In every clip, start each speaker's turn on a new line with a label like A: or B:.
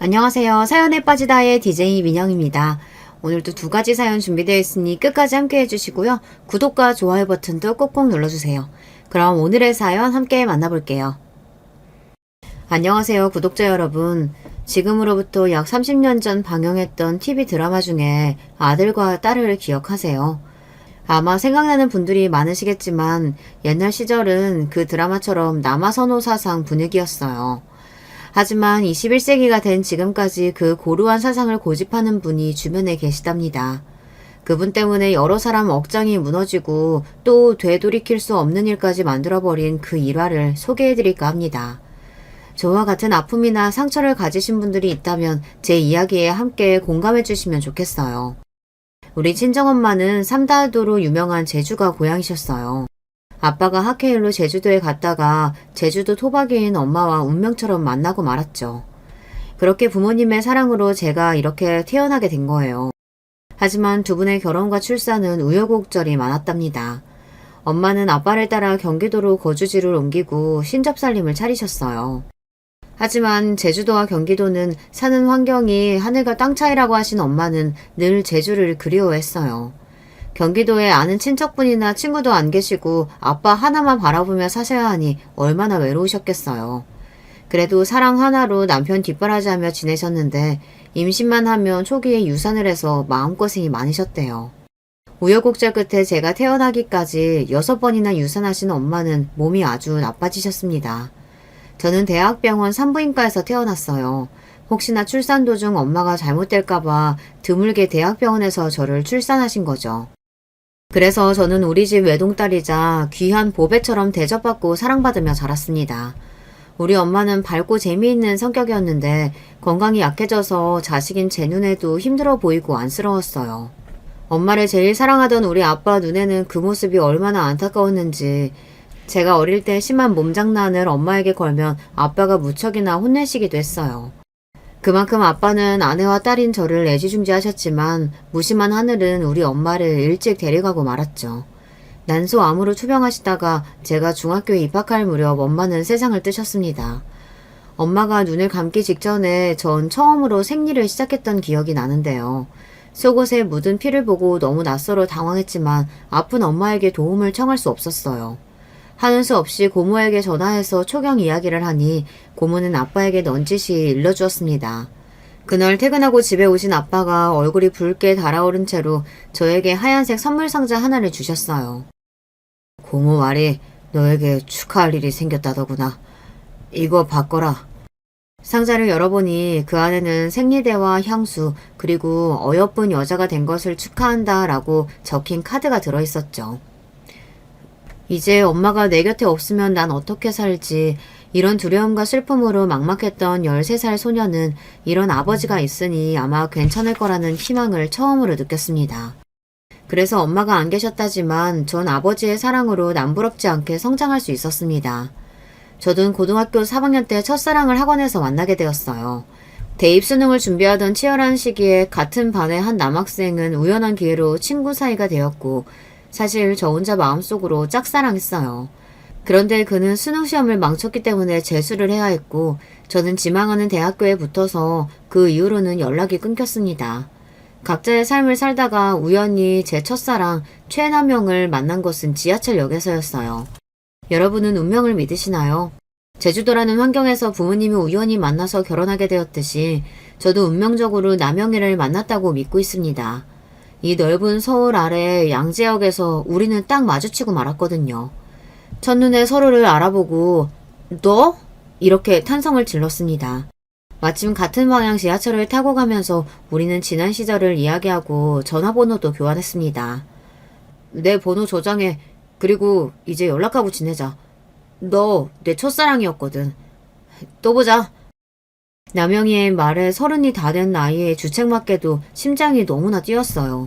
A: 안녕하세요. 사연에 빠지다의 DJ 민영입니다. 오늘도 두 가지 사연 준비되어 있으니 끝까지 함께 해주시고요. 구독과 좋아요 버튼도 꼭꼭 눌러주세요. 그럼 오늘의 사연 함께 만나볼게요. 안녕하세요, 구독자 여러분. 지금으로부터 약 30년 전 방영했던 TV 드라마 중에 아들과 딸을 기억하세요. 아마 생각나는 분들이 많으시겠지만 옛날 시절은 그 드라마처럼 남아선호 사상 분위기였어요. 하지만 21세기가 된 지금까지 그 고루한 사상을 고집하는 분이 주변에 계시답니다. 그분 때문에 여러 사람 억장이 무너지고 또 되돌이킬 수 없는 일까지 만들어버린 그 일화를 소개해드릴까 합니다. 저와 같은 아픔이나 상처를 가지신 분들이 있다면 제 이야기에 함께 공감해주시면 좋겠어요. 우리 친정엄마는 삼다도로 유명한 제주가 고향이셨어요. 아빠가 학회일로 제주도에 갔다가 제주도 토박이인 엄마와 운명처럼 만나고 말았죠. 그렇게 부모님의 사랑으로 제가 이렇게 태어나게 된 거예요. 하지만 두 분의 결혼과 출산은 우여곡절이 많았답니다. 엄마는 아빠를 따라 경기도로 거주지를 옮기고 신접살림을 차리셨어요. 하지만 제주도와 경기도는 사는 환경이 하늘과 땅 차이라고 하신 엄마는 늘 제주를 그리워했어요. 경기도에 아는 친척분이나 친구도 안 계시고 아빠 하나만 바라보며 사셔야 하니 얼마나 외로우셨겠어요. 그래도 사랑 하나로 남편 뒷바라지하며 지내셨는데 임신만 하면 초기에 유산을 해서 마음고생이 많으셨대요. 우여곡절 끝에 제가 태어나기까지 6번이나 유산하신 엄마는 몸이 아주 나빠지셨습니다. 저는 대학병원 산부인과에서 태어났어요. 혹시나 출산 도중 엄마가 잘못될까봐 드물게 대학병원에서 저를 출산하신 거죠. 그래서 저는 우리 집 외동딸이자 귀한 보배처럼 대접받고 사랑받으며 자랐습니다. 우리 엄마는 밝고 재미있는 성격이었는데 건강이 약해져서 자식인 제 눈에도 힘들어 보이고 안쓰러웠어요. 엄마를 제일 사랑하던 우리 아빠 눈에는 그 모습이 얼마나 안타까웠는지 제가 어릴 때 심한 몸장난을 엄마에게 걸면 아빠가 무척이나 혼내시기도 했어요. 그만큼 아빠는 아내와 딸인 저를 애지중지하셨지만 무심한 하늘은 우리 엄마를 일찍 데려가고 말았죠. 난소암으로 투병하시다가 제가 중학교에 입학할 무렵 엄마는 세상을 뜨셨습니다. 엄마가 눈을 감기 직전에 전 처음으로 생리를 시작했던 기억이 나는데요. 속옷에 묻은 피를 보고 너무 낯설어 당황했지만 아픈 엄마에게 도움을 청할 수 없었어요. 하는 수 없이 고모에게 전화해서 초경 이야기를 하니 고모는 아빠에게 넌지시 일러주었습니다. 그날 퇴근하고 집에 오신 아빠가 얼굴이 붉게 달아오른 채로 저에게 하얀색 선물 상자 하나를 주셨어요. 고모 말이 너에게 축하할 일이 생겼다더구나. 이거 받거라. 상자를 열어보니 그 안에는 생리대와 향수 그리고 어여쁜 여자가 된 것을 축하한다 라고 적힌 카드가 들어있었죠. 이제 엄마가 내 곁에 없으면 난 어떻게 살지 이런 두려움과 슬픔으로 막막했던 13살 소녀는 이런 아버지가 있으니 아마 괜찮을 거라는 희망을 처음으로 느꼈습니다. 그래서 엄마가 안 계셨다지만 전 아버지의 사랑으로 남부럽지 않게 성장할 수 있었습니다. 저도 고등학교 3학년 때 첫사랑을 학원에서 만나게 되었어요. 대입 수능을 준비하던 치열한 시기에 같은 반의 한 남학생은 우연한 기회로 친구 사이가 되었고 사실 저 혼자 마음속으로 짝사랑했어요. 그런데 그는 수능시험을 망쳤기 때문에 재수를 해야 했고 저는 지망하는 대학교에 붙어서 그 이후로는 연락이 끊겼습니다. 각자의 삶을 살다가 우연히 제 첫사랑 최남영을 만난 것은 지하철역에서였어요. 여러분은 운명을 믿으시나요? 제주도라는 환경에서 부모님이 우연히 만나서 결혼하게 되었듯이 저도 운명적으로 남영애를 만났다고 믿고 있습니다. 이 넓은 서울 아래 양재역에서 우리는 딱 마주치고 말았거든요. 첫눈에 서로를 알아보고 너? 이렇게 탄성을 질렀습니다. 마침 같은 방향 지하철을 타고 가면서 우리는 지난 시절을 이야기하고 전화번호도 교환했습니다. 내 번호 저장해. 그리고 이제 연락하고 지내자. 너 내 첫사랑이었거든. 또 보자. 남영이의 말에 30이 다 된 나이에 주책맞게도 심장이 너무나 뛰었어요.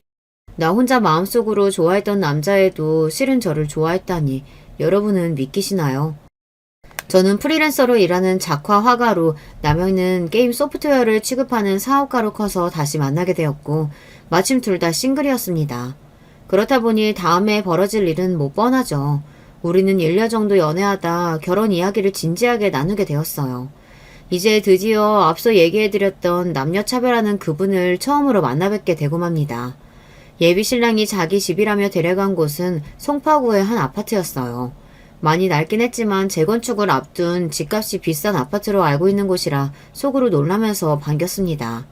A: 나 혼자 마음속으로 좋아했던 남자애도 실은 저를 좋아했다니 여러분은 믿기시나요? 저는 프리랜서로 일하는 작화 화가로 남영이는 게임 소프트웨어를 취급하는 사업가로 커서 다시 만나게 되었고 마침 둘 다 싱글이었습니다. 그렇다 보니 다음에 벌어질 일은 못 뻔하죠. 우리는 1년 정도 연애하다 결혼 이야기를 진지하게 나누게 되었어요. 이제 드디어 앞서 얘기해드렸던 남녀차별하는 그분을 처음으로 만나뵙게 되고 맙니다. 예비 신랑이 자기 집이라며 데려간 곳은 송파구의 한 아파트였어요. 많이 낡긴 했지만 재건축을 앞둔 집값이 비싼 아파트로 알고 있는 곳이라 속으로 놀라면서 반겼습니다.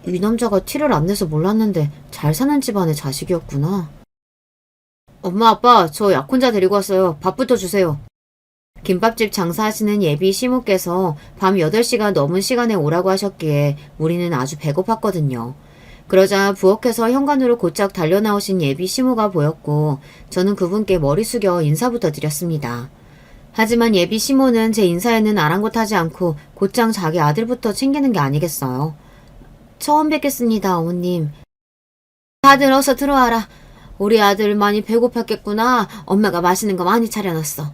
A: 이 남자가 티를 안 내서 몰랐는데 잘 사는 집안의 자식이었구나. 엄마 아빠 저 약혼자 데리고 왔어요. 밥부터 주세요. 김밥집 장사하시는 예비 시모께서 밤 8시가 넘은 시간에 오라고 하셨기에 우리는 아주 배고팠거든요. 그러자 부엌에서 현관으로 곧장 달려나오신 예비 시모가 보였고 저는 그분께 머리 숙여 인사부터 드렸습니다. 하지만 예비 시모는 제 인사에는 아랑곳하지 않고 곧장 자기 아들부터 챙기는 게 아니겠어요. 처음 뵙겠습니다, 어머님. 다들 어서 들어와라. 우리 아들 많이 배고팠겠구나. 엄마가 맛있는 거 많이 차려놨어.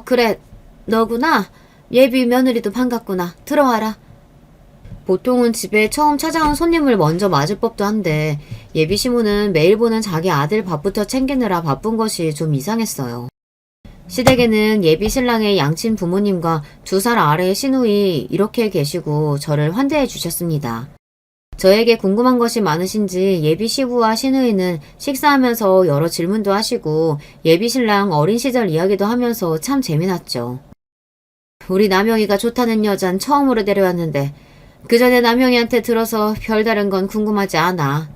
A: 그래. 너구나. 예비 며느리도 반갑구나. 들어와라. 보통은 집에 처음 찾아온 손님을 먼저 맞을 법도 한데 예비 시모는 매일 보는 자기 아들 밥부터 챙기느라 바쁜 것이 좀 이상했어요. 시댁에는 예비 신랑의 양친 부모님과 2살 아래의 시누이 이렇게 계시고 저를 환대해 주셨습니다. 저에게 궁금한 것이 많으신지 예비 시부와 시누이는 식사하면서 여러 질문도 하시고 예비 신랑 어린 시절 이야기도 하면서 참 재미났죠. 우리 남영이가 좋다는 여잔 처음으로 데려왔는데 그 전에 남영이한테 들어서 별다른 건 궁금하지 않아.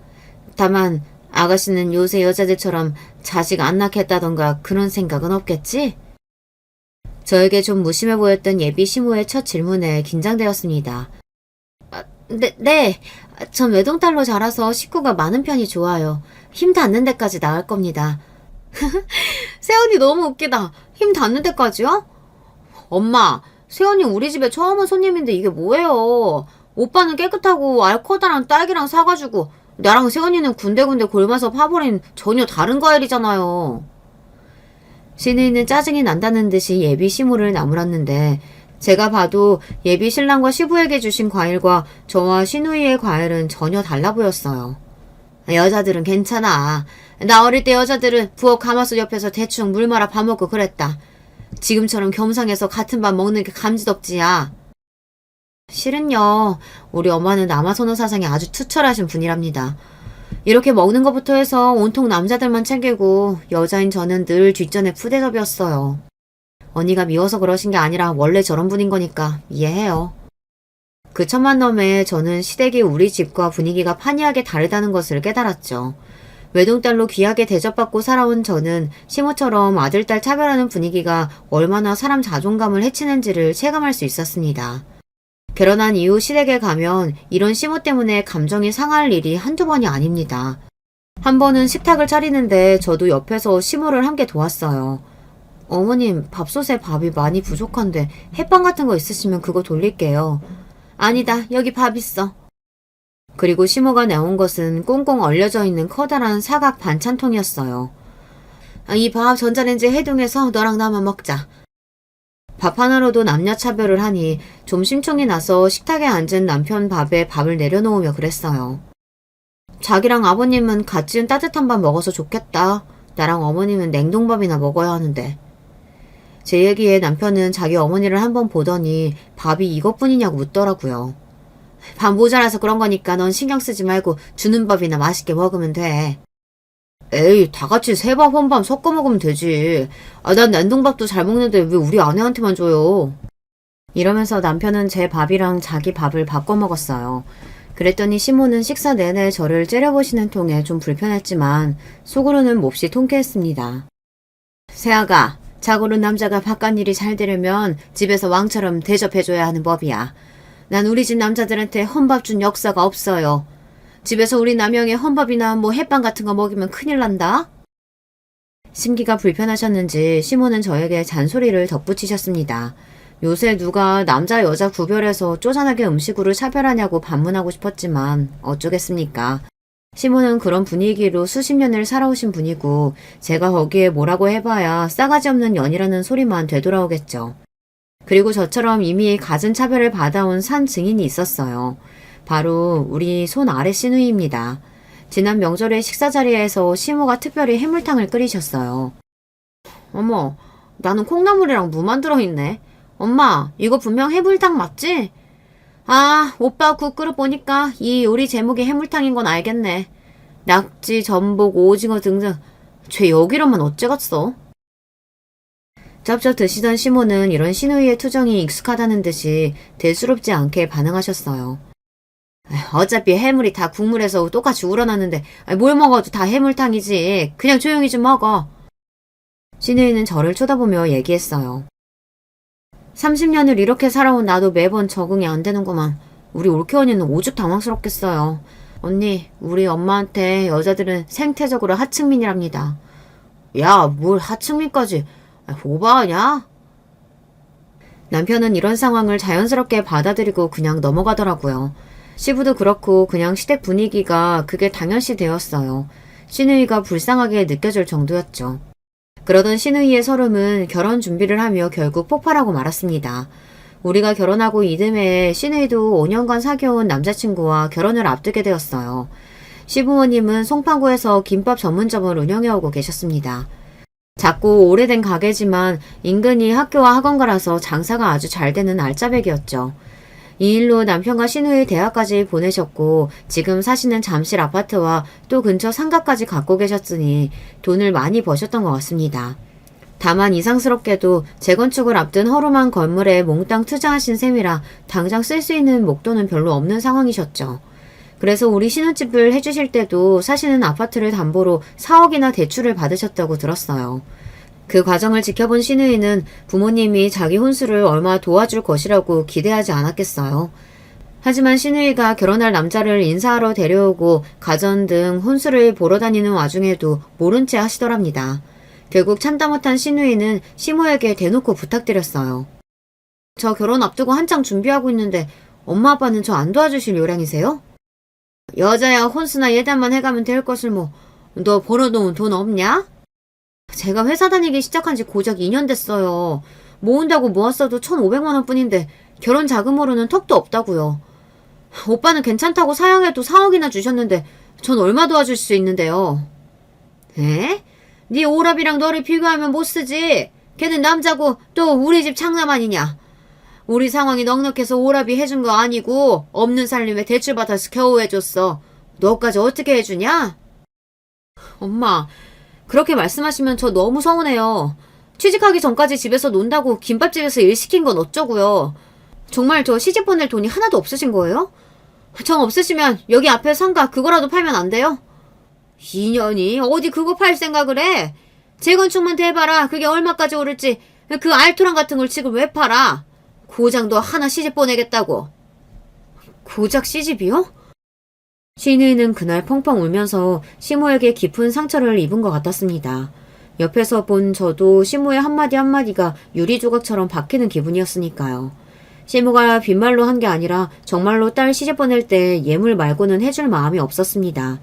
A: 다만 아가씨는 요새 여자들처럼 자식 안 낳겠다던가 그런 생각은 없겠지? 저에게 좀 무심해 보였던 예비 시모의 첫 질문에 긴장되었습니다. 네. 전 외동딸로 자라서 식구가 많은 편이 좋아요. 힘 닿는 데까지 나을 겁니다. 세연이 너무 웃기다. 힘 닿는 데까지요? 엄마, 세연이 우리 집에 처음 온 손님인데 이게 뭐예요? 오빠는 깨끗하고 알 커다란 딸기랑 사가지고 나랑 세연이는 군데군데 골마서 파버린 전혀 다른 과일이잖아요. 시누이는 짜증이 난다는 듯이 예비 시모를 나무랐는데 제가 봐도 예비 신랑과 시부에게 주신 과일과 저와 시누이의 과일은 전혀 달라 보였어요. 여자들은 괜찮아. 나 어릴 때 여자들은 부엌 가마솥 옆에서 대충 물 말아 밥 먹고 그랬다. 지금처럼 겸상해서 같은 밥 먹는 게 감지덕지야. 실은요, 우리 엄마는 남아선호 사상이 아주 투철하신 분이랍니다. 이렇게 먹는 것부터 해서 온통 남자들만 챙기고 여자인 저는 늘 뒷전에 푸대접이었어요. 언니가 미워서 그러신 게 아니라 원래 저런 분인 거니까 이해해요. 그 천만 넘에 저는 시댁이 우리 집과 분위기가 판이하게 다르다는 것을 깨달았죠. 외동딸로 귀하게 대접받고 살아온 저는 시모처럼 아들딸 차별하는 분위기가 얼마나 사람 자존감을 해치는지를 체감할 수 있었습니다. 결혼한 이후 시댁에 가면 이런 시모 때문에 감정이 상할 일이 한두 번이 아닙니다. 한 번은 식탁을 차리는데 저도 옆에서 시모를 함께 도왔어요. 어머님, 밥솥에 밥이 많이 부족한데 햇반 같은 거 있으시면 그거 돌릴게요. 아니다, 여기 밥 있어. 그리고 시모가 내온 것은 꽁꽁 얼려져 있는 커다란 사각 반찬통이었어요. 이 밥 전자레인지에 해동해서 너랑 나만 먹자. 밥 하나로도 남녀 차별을 하니 좀 심통이 나서 식탁에 앉은 남편 밥에 밥을 내려놓으며 그랬어요. 자기랑 아버님은 갓 지은 따뜻한 밥 먹어서 좋겠다. 나랑 어머님은 냉동밥이나 먹어야 하는데. 제 얘기에 남편은 자기 어머니를 한번 보더니 밥이 이것뿐이냐고 묻더라고요. 밥 모자라서 그런 거니까 넌 신경 쓰지 말고 주는 밥이나 맛있게 먹으면 돼. 에이, 다 같이 새밥 혼밥 섞어 먹으면 되지. 난 냉동밥도 잘 먹는데 왜 우리 아내한테만 줘요? 이러면서 남편은 제 밥이랑 자기 밥을 바꿔 먹었어요. 그랬더니 시모는 식사 내내 저를 째려보시는 통에 좀 불편했지만 속으로는 몹시 통쾌했습니다. 세아가, 자고로 남자가 바깥일이 잘 되려면 집에서 왕처럼 대접해줘야 하는 법이야. 난 우리 집 남자들한테 헌밥 준 역사가 없어요. 집에서 우리 남영의 헌밥이나 뭐 햇반 같은 거 먹이면 큰일 난다? 심기가 불편하셨는지 시모는 저에게 잔소리를 덧붙이셨습니다. 요새 누가 남자 여자 구별해서 쪼잔하게 음식으로 차별하냐고 반문하고 싶었지만 어쩌겠습니까. 시모는 그런 분위기로 수십 년을 살아오신 분이고 제가 거기에 뭐라고 해봐야 싸가지 없는 년이라는 소리만 되돌아오겠죠. 그리고 저처럼 이미 갖은 차별을 받아온 산 증인이 있었어요. 바로 우리 손 아래 시누이입니다. 지난 명절에 식사 자리에서 시모가 특별히 해물탕을 끓이셨어요. 어머, 나는 콩나물이랑 무만 들어있네. 엄마, 이거 분명 해물탕 맞지? 아, 오빠 국 끓여 보니까 이 요리 제목이 해물탕인 건 알겠네. 낙지, 전복, 오징어 등등. 쟤 여기로만 어째갔어? 쩝쩝 드시던 시모는 이런 신우이의 투정이 익숙하다는 듯이 대수롭지 않게 반응하셨어요. 어차피 해물이 다 국물에서 똑같이 우러나는데 뭘 먹어도 다 해물탕이지. 그냥 조용히 좀 먹어. 신우이는 저를 쳐다보며 얘기했어요. 30년을 이렇게 살아온 나도 매번 적응이 안 되는구만. 우리 올케 언니는 오죽 당황스럽겠어요. 언니, 우리 엄마한테 여자들은 생태적으로 하층민이랍니다. 야, 뭘 하층민까지. 오바하냐? 남편은 이런 상황을 자연스럽게 받아들이고 그냥 넘어가더라고요. 시부도 그렇고 그냥 시댁 분위기가 그게 당연시 되었어요. 시누이가 불쌍하게 느껴질 정도였죠. 그러던 시누이의 설움은 결혼 준비를 하며 결국 폭발하고 말았습니다. 우리가 결혼하고 이듬해에 시누이도 5년간 사귀어온 남자친구와 결혼을 앞두게 되었어요. 시부모님은 송파구에서 김밥 전문점을 운영해오고 계셨습니다. 작고 오래된 가게지만 인근이 학교와 학원가라서 장사가 아주 잘 되는 알짜배기였죠. 이 일로 남편과 시누이 대학까지 보내셨고 지금 사시는 잠실 아파트와 또 근처 상가까지 갖고 계셨으니 돈을 많이 버셨던 것 같습니다. 다만 이상스럽게도 재건축을 앞둔 허름한 건물에 몽땅 투자하신 셈이라 당장 쓸 수 있는 목돈은 별로 없는 상황이셨죠. 그래서 우리 신혼집을 해주실 때도 사시는 아파트를 담보로 4억이나 대출을 받으셨다고 들었어요. 그 과정을 지켜본 시누이는 부모님이 자기 혼수를 얼마 도와줄 것이라고 기대하지 않았겠어요. 하지만 시누이가 결혼할 남자를 인사하러 데려오고 가전 등 혼수를 보러 다니는 와중에도 모른 채 하시더랍니다. 결국 참다 못한 시누이는 시모에게 대놓고 부탁드렸어요. 저 결혼 앞두고 한창 준비하고 있는데 엄마 아빠는 저 안 도와주실 요량이세요? 여자야 혼수나 예단만 해가면 될 것을 뭐. 너 벌어놓은 돈 없냐? 제가 회사 다니기 시작한 지 고작 2년 됐어요. 모은다고 모았어도 1,500만 원 뿐인데 결혼 자금으로는 턱도 없다고요. 오빠는 괜찮다고 사양해도 4억이나 주셨는데 전 얼마 도와줄 수 있는데요. 에? 네 오랍이랑 너를 비교하면 못 쓰지. 걔는 남자고 또 우리 집 장남 아니냐. 우리 상황이 넉넉해서 오랍이 해준 거 아니고 없는 살림에 대출받아서 겨우 해줬어. 너까지 어떻게 해주냐? 엄마, 그렇게 말씀하시면 저 너무 서운해요. 취직하기 전까지 집에서 논다고 김밥집에서 일 시킨 건 어쩌고요. 정말 저 시집 보낼 돈이 하나도 없으신 거예요? 정 없으시면 여기 앞에 상가 그거라도 팔면 안 돼요? 2년이 어디 그거 팔 생각을 해? 재건축만 대봐라. 그게 얼마까지 오를지. 그 알토란 같은 걸 지금 왜 팔아? 고장도 하나 시집 보내겠다고. 고작 시집이요? 시누이는 그날 펑펑 울면서 시모에게 깊은 상처를 입은 것 같았습니다. 옆에서 본 저도 시모의 한마디 한마디가 유리조각처럼 박히는 기분이었으니까요. 시모가 빈말로 한 게 아니라 정말로 딸 시집 보낼 때 예물 말고는 해줄 마음이 없었습니다.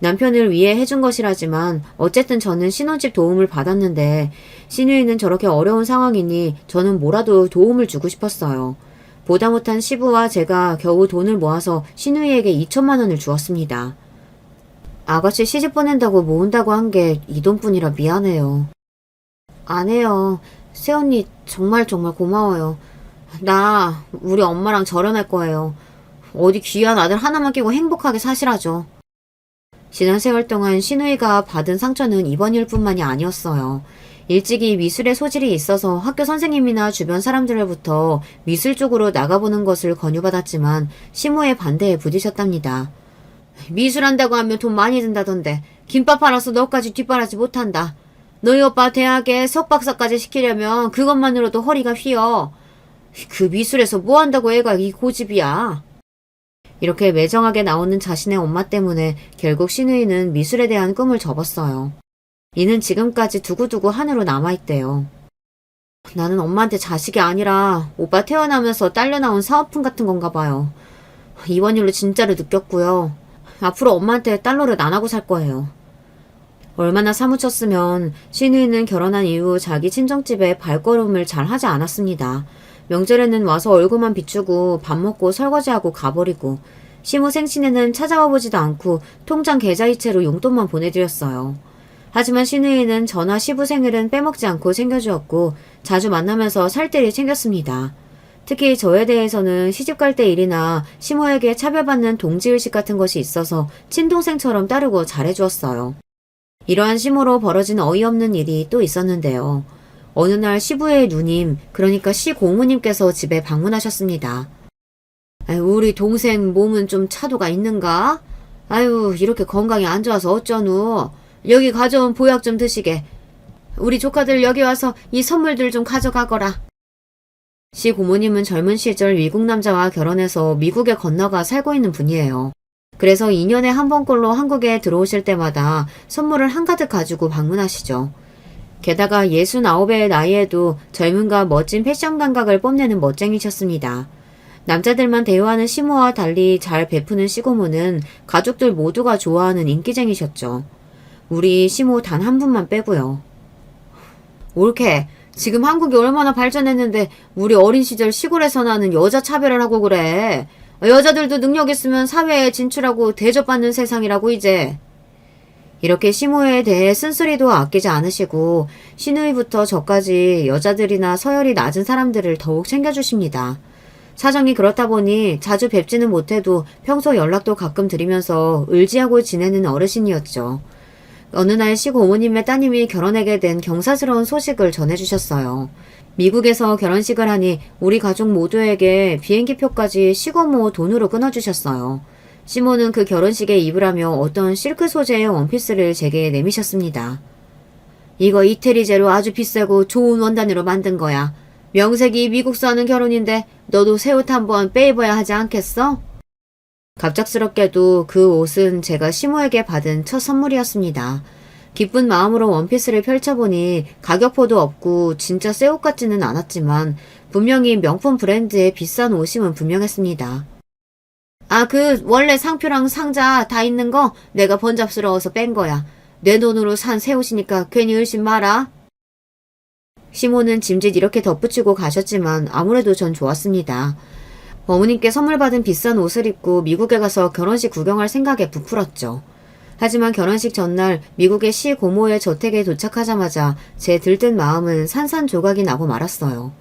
A: 남편을 위해 해준 것이라지만 어쨌든 저는 신혼집 도움을 받았는데 시누이는 저렇게 어려운 상황이니 저는 뭐라도 도움을 주고 싶었어요. 보다 못한 시부와 제가 겨우 돈을 모아서 시누이에게 2천만 원을 주었습니다. 아가씨 시집 보낸다고 모은다고 한 게 이 돈뿐이라 미안해요. 안 해요. 새언니 정말 고마워요. 나 우리 엄마랑 결혼할 거예요. 어디 귀한 아들 하나만 끼고 행복하게 사시라죠. 지난 세월 동안 시누이가 받은 상처는 이번 일뿐만이 아니었어요. 일찍이 미술에 소질이 있어서 학교 선생님이나 주변 사람들로부터 미술 쪽으로 나가보는 것을 권유받았지만 시모의 반대에 부딪혔답니다. 미술한다고 하면 돈 많이 든다던데 김밥 팔아서 너까지 뒷바라지 못한다. 너희 오빠 대학에 석박사까지 시키려면 그것만으로도 허리가 휘어. 그 미술에서 뭐 한다고 애가 이 고집이야. 이렇게 매정하게 나오는 자신의 엄마 때문에 결국 시누이는 미술에 대한 꿈을 접었어요. 이는 지금까지 두고두고 한으로 남아있대요. 나는 엄마한테 자식이 아니라 오빠 태어나면서 딸려 나온 사은품 같은 건가 봐요. 이번 일로 진짜로 느꼈고요. 앞으로 엄마한테 딸노릇 안 하고 살 거예요. 얼마나 사무쳤으면 시누이는 결혼한 이후 자기 친정집에 발걸음을 잘 하지 않았습니다. 명절에는 와서 얼굴만 비추고 밥 먹고 설거지하고 가버리고 시모 생신에는 찾아와 보지도 않고 통장 계좌이체로 용돈만 보내드렸어요. 하지만 시누이는 저나 시부 생일은 빼먹지 않고 챙겨주었고 자주 만나면서 살뜰히 챙겼습니다. 특히 저에 대해서는 시집갈 때 일이나 시모에게 차별받는 동지의식 같은 것이 있어서 친동생처럼 따르고 잘해주었어요. 이러한 시모로 벌어진 어이없는 일이 또 있었는데요. 어느 날 시부의 누님, 그러니까 시고모님께서 집에 방문하셨습니다. 아유, 우리 동생 몸은 좀 차도가 있는가? 아유, 이렇게 건강이 안 좋아서 어쩌누? 여기 가져온 보약 좀 드시게. 우리 조카들 여기 와서 이 선물들 좀 가져가거라. 시고모님은 젊은 시절 미국 남자와 결혼해서 미국에 건너가 살고 있는 분이에요. 그래서 2년에 한 번꼴로 한국에 들어오실 때마다 선물을 한가득 가지고 방문하시죠. 게다가 69의 나이에도 젊음과 멋진 패션 감각을 뽐내는 멋쟁이셨습니다. 남자들만 대우하는 시모와 달리 잘 베푸는 시고모는 가족들 모두가 좋아하는 인기쟁이셨죠. 우리 시모 단 한 분만 빼고요. 옳게, 지금 한국이 얼마나 발전했는데 우리 어린 시절 시골에서 나는 여자 차별을 하고 그래. 여자들도 능력 있으면 사회에 진출하고 대접받는 세상이라고 이제. 이렇게 시모에 대해 쓴소리도 아끼지 않으시고 시누이부터 저까지 여자들이나 서열이 낮은 사람들을 더욱 챙겨주십니다. 사정이 그렇다 보니 자주 뵙지는 못해도 평소 연락도 가끔 드리면서 의지하고 지내는 어르신이었죠. 어느 날 시고모님의 따님이 결혼하게 된 경사스러운 소식을 전해주셨어요. 미국에서 결혼식을 하니 우리 가족 모두에게 비행기표까지 시고모 돈으로 끊어주셨어요. 시모는 그 결혼식에 입으라며 어떤 실크 소재의 원피스를 제게 내미셨습니다. 이거 이태리제로 아주 비싸고 좋은 원단으로 만든 거야. 명색이 미국서 하는 결혼인데 너도 새 옷 한번 빼입어야 하지 않겠어? 갑작스럽게도 그 옷은 제가 시모에게 받은 첫 선물이었습니다. 기쁜 마음으로 원피스를 펼쳐보니 가격표도 없고 진짜 새 옷 같지는 않았지만 분명히 명품 브랜드의 비싼 옷임은 분명했습니다. 아, 그 원래 상표랑 상자 다 있는 거 내가 번잡스러워서 뺀 거야. 내 돈으로 산 새 옷이니까 괜히 의심 마라. 시모는 짐짓 이렇게 덧붙이고 가셨지만 아무래도 전 좋았습니다. 어머님께 선물 받은 비싼 옷을 입고 미국에 가서 결혼식 구경할 생각에 부풀었죠. 하지만 결혼식 전날 미국의 시 고모의 저택에 도착하자마자 제 들뜬 마음은 산산조각이 나고 말았어요.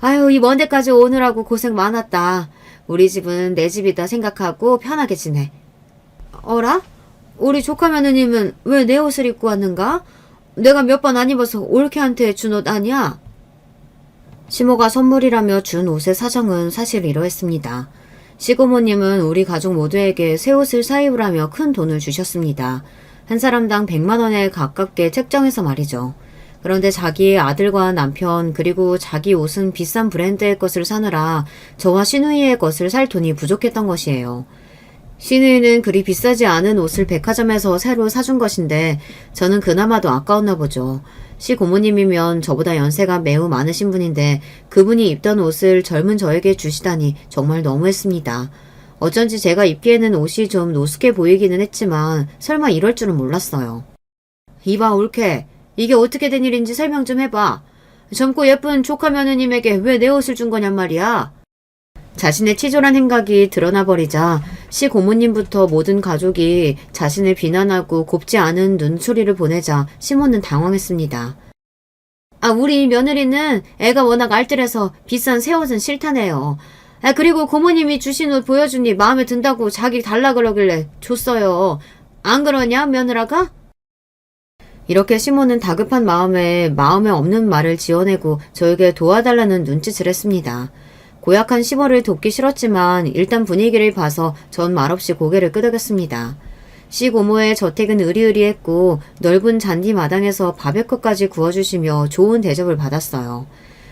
A: 아유, 이 먼 데까지 오느라고 고생 많았다. 우리 집은 내 집이다 생각하고 편하게 지내. 어라? 우리 조카 며느님은 왜 내 옷을 입고 왔는가? 내가 몇 번 안 입어서 올케한테 준 옷 아니야? 시모가 선물이라며 준 옷의 사정은 사실 이러했습니다. 시고모님은 우리 가족 모두에게 새 옷을 사입으라며 큰 돈을 주셨습니다. 한 사람당 100만 원에 가깝게 책정해서 말이죠. 그런데 자기의 아들과 남편 그리고 자기 옷은 비싼 브랜드의 것을 사느라 저와 시누이의 것을 살 돈이 부족했던 것이에요. 시누이는 그리 비싸지 않은 옷을 백화점에서 새로 사준 것인데 저는 그나마도 아까웠나 보죠. 시고모님이면 저보다 연세가 매우 많으신 분인데 그분이 입던 옷을 젊은 저에게 주시다니 정말 너무했습니다. 어쩐지 제가 입기에는 옷이 좀 노숙해 보이기는 했지만 설마 이럴 줄은 몰랐어요. 이봐 올케, 이게 어떻게 된 일인지 설명 좀 해봐. 젊고 예쁜 조카 며느님에게 왜 내 옷을 준 거냔 말이야. 자신의 치졸한 행각이 드러나버리자 시고모님부터 모든 가족이 자신을 비난하고 곱지 않은 눈초리를 보내자 시모는 당황했습니다. 아, 우리 며느리는 애가 워낙 알뜰해서 비싼 새 옷은 싫다네요. 아, 그리고 고모님이 주신 옷 보여주니 마음에 든다고 자기 달라 그러길래 줬어요. 안 그러냐, 며느라가? 이렇게 시모는 다급한 마음에 없는 말을 지어내고 저에게 도와달라는 눈짓을 했습니다. 고약한 시모를 돕기 싫었지만 일단 분위기를 봐서 전 말없이 고개를 끄덕였습니다. 시고모의 저택은 으리으리했고 넓은 잔디 마당에서 바베큐까지 구워주시며 좋은 대접을 받았어요.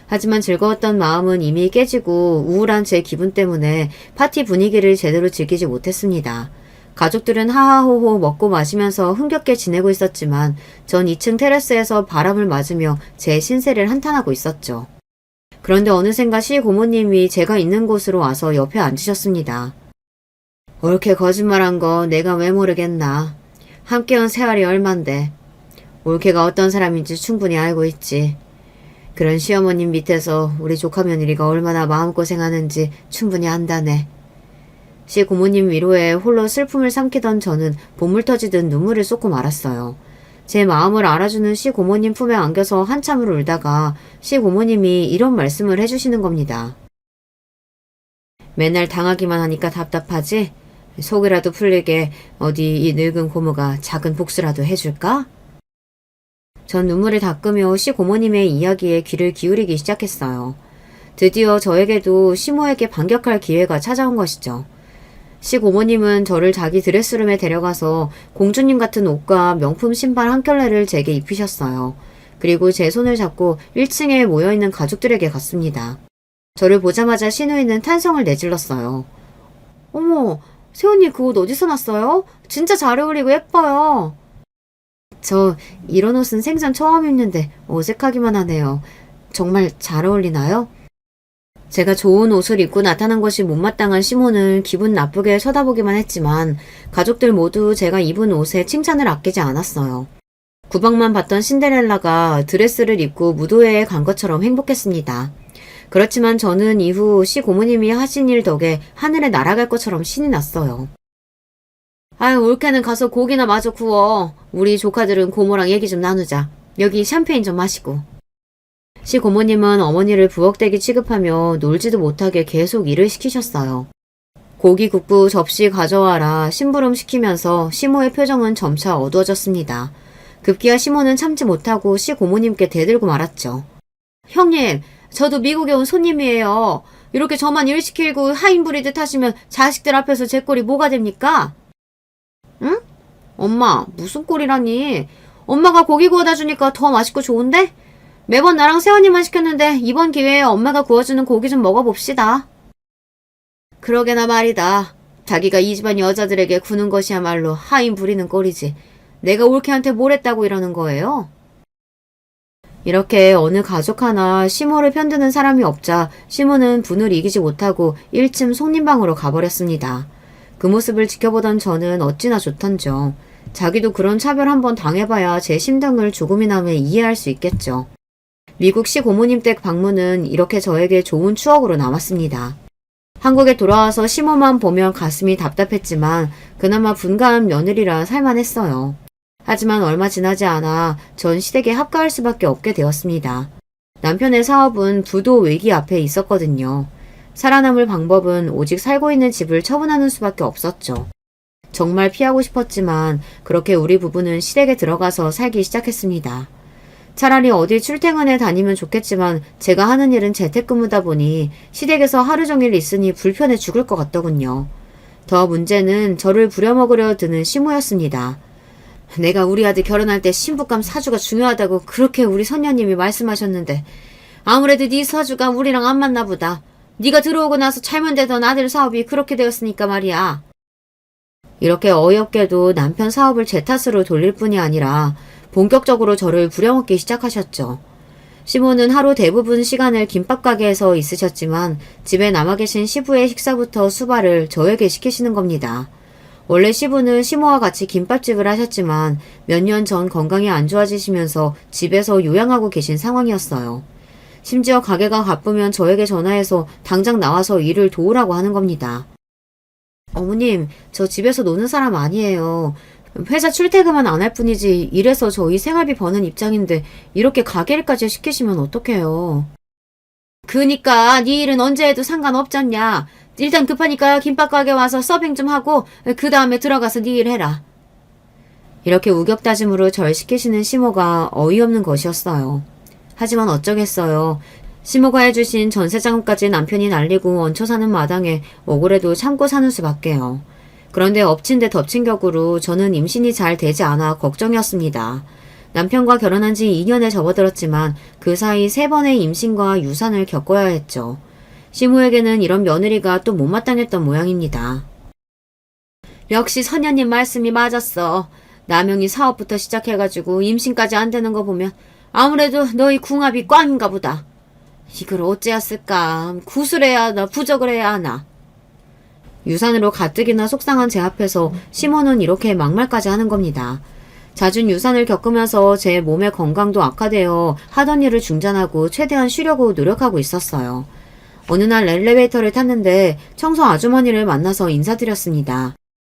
A: 하지만 즐거웠던 마음은 이미 깨지고 우울한 제 기분 때문에 파티 분위기를 제대로 즐기지 못했습니다. 가족들은 하하호호 먹고 마시면서 흥겹게 지내고 있었지만 전 2층 테라스에서 바람을 맞으며 제 신세를 한탄하고 있었죠. 그런데 어느샌가 시고모님이 제가 있는 곳으로 와서 옆에 앉으셨습니다. 옳게 거짓말한 거 내가 왜 모르겠나. 함께 온 세월이 얼만데. 올케가 어떤 사람인지 충분히 알고 있지. 그런 시어머님 밑에서 우리 조카 며느리가 얼마나 마음고생하는지 충분히 안다네. 시고모님 위로에 홀로 슬픔을 삼키던 저는 보물 터지듯 눈물을 쏟고 말았어요. 제 마음을 알아주는 시고모님 품에 안겨서 한참을 울다가 시고모님이 이런 말씀을 해주시는 겁니다. 맨날 당하기만 하니까 답답하지? 속이라도 풀리게 어디 이 늙은 고모가 작은 복수라도 해줄까? 전 눈물을 닦으며 시고모님의 이야기에 귀를 기울이기 시작했어요. 드디어 저에게도 시모에게 반격할 기회가 찾아온 것이죠. 시고모님은 저를 자기 드레스룸에 데려가서 공주님 같은 옷과 명품 신발 한 켤레를 제게 입히셨어요. 그리고 제 손을 잡고 1층에 모여있는 가족들에게 갔습니다. 저를 보자마자 시누이는 탄성을 내질렀어요. 어머, 새언니 그 옷 어디서 났어요? 진짜 잘 어울리고 예뻐요. 저 이런 옷은 생전 처음 입는데 어색하기만 하네요. 정말 잘 어울리나요? 제가 좋은 옷을 입고 나타난 것이 못마땅한 시몬은 기분 나쁘게 쳐다보기만 했지만 가족들 모두 제가 입은 옷에 칭찬을 아끼지 않았어요. 구박만 받던 신데렐라가 드레스를 입고 무도회에 간 것처럼 행복했습니다. 그렇지만 저는 이후 시고모님이 하신 일 덕에 하늘에 날아갈 것처럼 신이 났어요. 아유, 올케는 가서 고기나 마저 구워. 우리 조카들은 고모랑 얘기 좀 나누자. 여기 샴페인 좀 마시고. 시고모님은 어머니를 부엌대기 취급하며 놀지도 못하게 계속 일을 시키셨어요. 고기 굽고 접시 가져와라 심부름 시키면서 시모의 표정은 점차 어두워졌습니다. 급기야 시모는 참지 못하고 시고모님께 대들고 말았죠. 형님, 저도 미국에 온 손님이에요. 이렇게 저만 일 시키고 하인 부리듯 하시면 자식들 앞에서 제 꼴이 뭐가 됩니까? 응? 엄마, 무슨 꼴이라니? 엄마가 고기 구워다 주니까 더 맛있고 좋은데? 매번 나랑 세원이만 시켰는데 이번 기회에 엄마가 구워주는 고기 좀 먹어봅시다. 그러게나 말이다. 자기가 이 집안 여자들에게 구는 것이야말로 하인 부리는 꼴이지. 내가 올케한테 뭘 했다고 이러는 거예요? 이렇게 어느 가족 하나 시모를 편드는 사람이 없자 시모는 분을 이기지 못하고 1층 손님방으로 가버렸습니다. 그 모습을 지켜보던 저는 어찌나 좋던죠. 자기도 그런 차별 한번 당해봐야 제 심정을 조금이나마 이해할 수 있겠죠. 미국 시고모님 댁 방문은 이렇게 저에게 좋은 추억으로 남았습니다. 한국에 돌아와서 시모만 보면 가슴이 답답했지만 그나마 분가한 며느리라 살만했어요. 하지만 얼마 지나지 않아 전 시댁에 합가할 수밖에 없게 되었습니다. 남편의 사업은 부도 외기 앞에 있었거든요. 살아남을 방법은 오직 살고 있는 집을 처분하는 수밖에 없었죠. 정말 피하고 싶었지만 그렇게 우리 부부는 시댁에 들어가서 살기 시작했습니다. 차라리 어디 출퇴근에 다니면 좋겠지만 제가 하는 일은 재택근무다 보니 시댁에서 하루 종일 있으니 불편해 죽을 것 같더군요. 더 문제는 저를 부려먹으려 드는 시모였습니다. 내가 우리 아들 결혼할 때 신부감 사주가 중요하다고 그렇게 우리 선녀님이 말씀하셨는데 아무래도 네 사주가 우리랑 안 맞나 보다. 네가 들어오고 나서 잘못되던 아들 사업이 그렇게 되었으니까 말이야. 이렇게 어이없게도 남편 사업을 제 탓으로 돌릴 뿐이 아니라 본격적으로 저를 부려먹기 시작하셨죠. 시모는 하루 대부분 시간을 김밥 가게에서 있으셨지만 집에 남아 계신 시부의 식사부터 수발을 저에게 시키시는 겁니다. 원래 시부는 시모와 같이 김밥집을 하셨지만 몇 년 전 건강이 안 좋아지시면서 집에서 요양하고 계신 상황이었어요. 심지어 가게가 바쁘면 저에게 전화해서 당장 나와서 일을 도우라고 하는 겁니다. 어머님, 저 집에서 노는 사람 아니에요. 회사 출퇴근만 안 할 뿐이지 이래서 저희 생활비 버는 입장인데 이렇게 가게일까지 시키시면 어떡해요. 그니까 네 일은 언제 해도 상관없잖냐. 일단 급하니까 김밥 가게 와서 서빙 좀 하고 그 다음에 들어가서 네 일 해라. 이렇게 우격다짐으로 절 시키시는 시모가 어이없는 것이었어요. 하지만 어쩌겠어요. 시모가 해주신 전세자금까지 남편이 날리고 얹혀 사는 마당에 억울해도 참고 사는 수밖에요. 그런데 엎친 데 덮친 격으로 저는 임신이 잘 되지 않아 걱정이었습니다. 남편과 결혼한 지 2년에 접어들었지만 그 사이 3번의 임신과 유산을 겪어야 했죠. 시모에게는 이런 며느리가 또 못마땅했던 모양입니다. 역시 선녀님 말씀이 맞았어. 남영이 사업부터 시작해가지고 임신까지 안 되는 거 보면 아무래도 너희 궁합이 꽝인가 보다. 이걸 어째였을까? 구술해야 하나 부적을 해야 하나. 유산으로 가뜩이나 속상한 제 앞에서 시모는 이렇게 막말까지 하는 겁니다. 잦은 유산을 겪으면서 제 몸의 건강도 악화되어 하던 일을 중단하고 최대한 쉬려고 노력하고 있었어요. 어느 날 엘리베이터를 탔는데 청소 아주머니를 만나서 인사드렸습니다.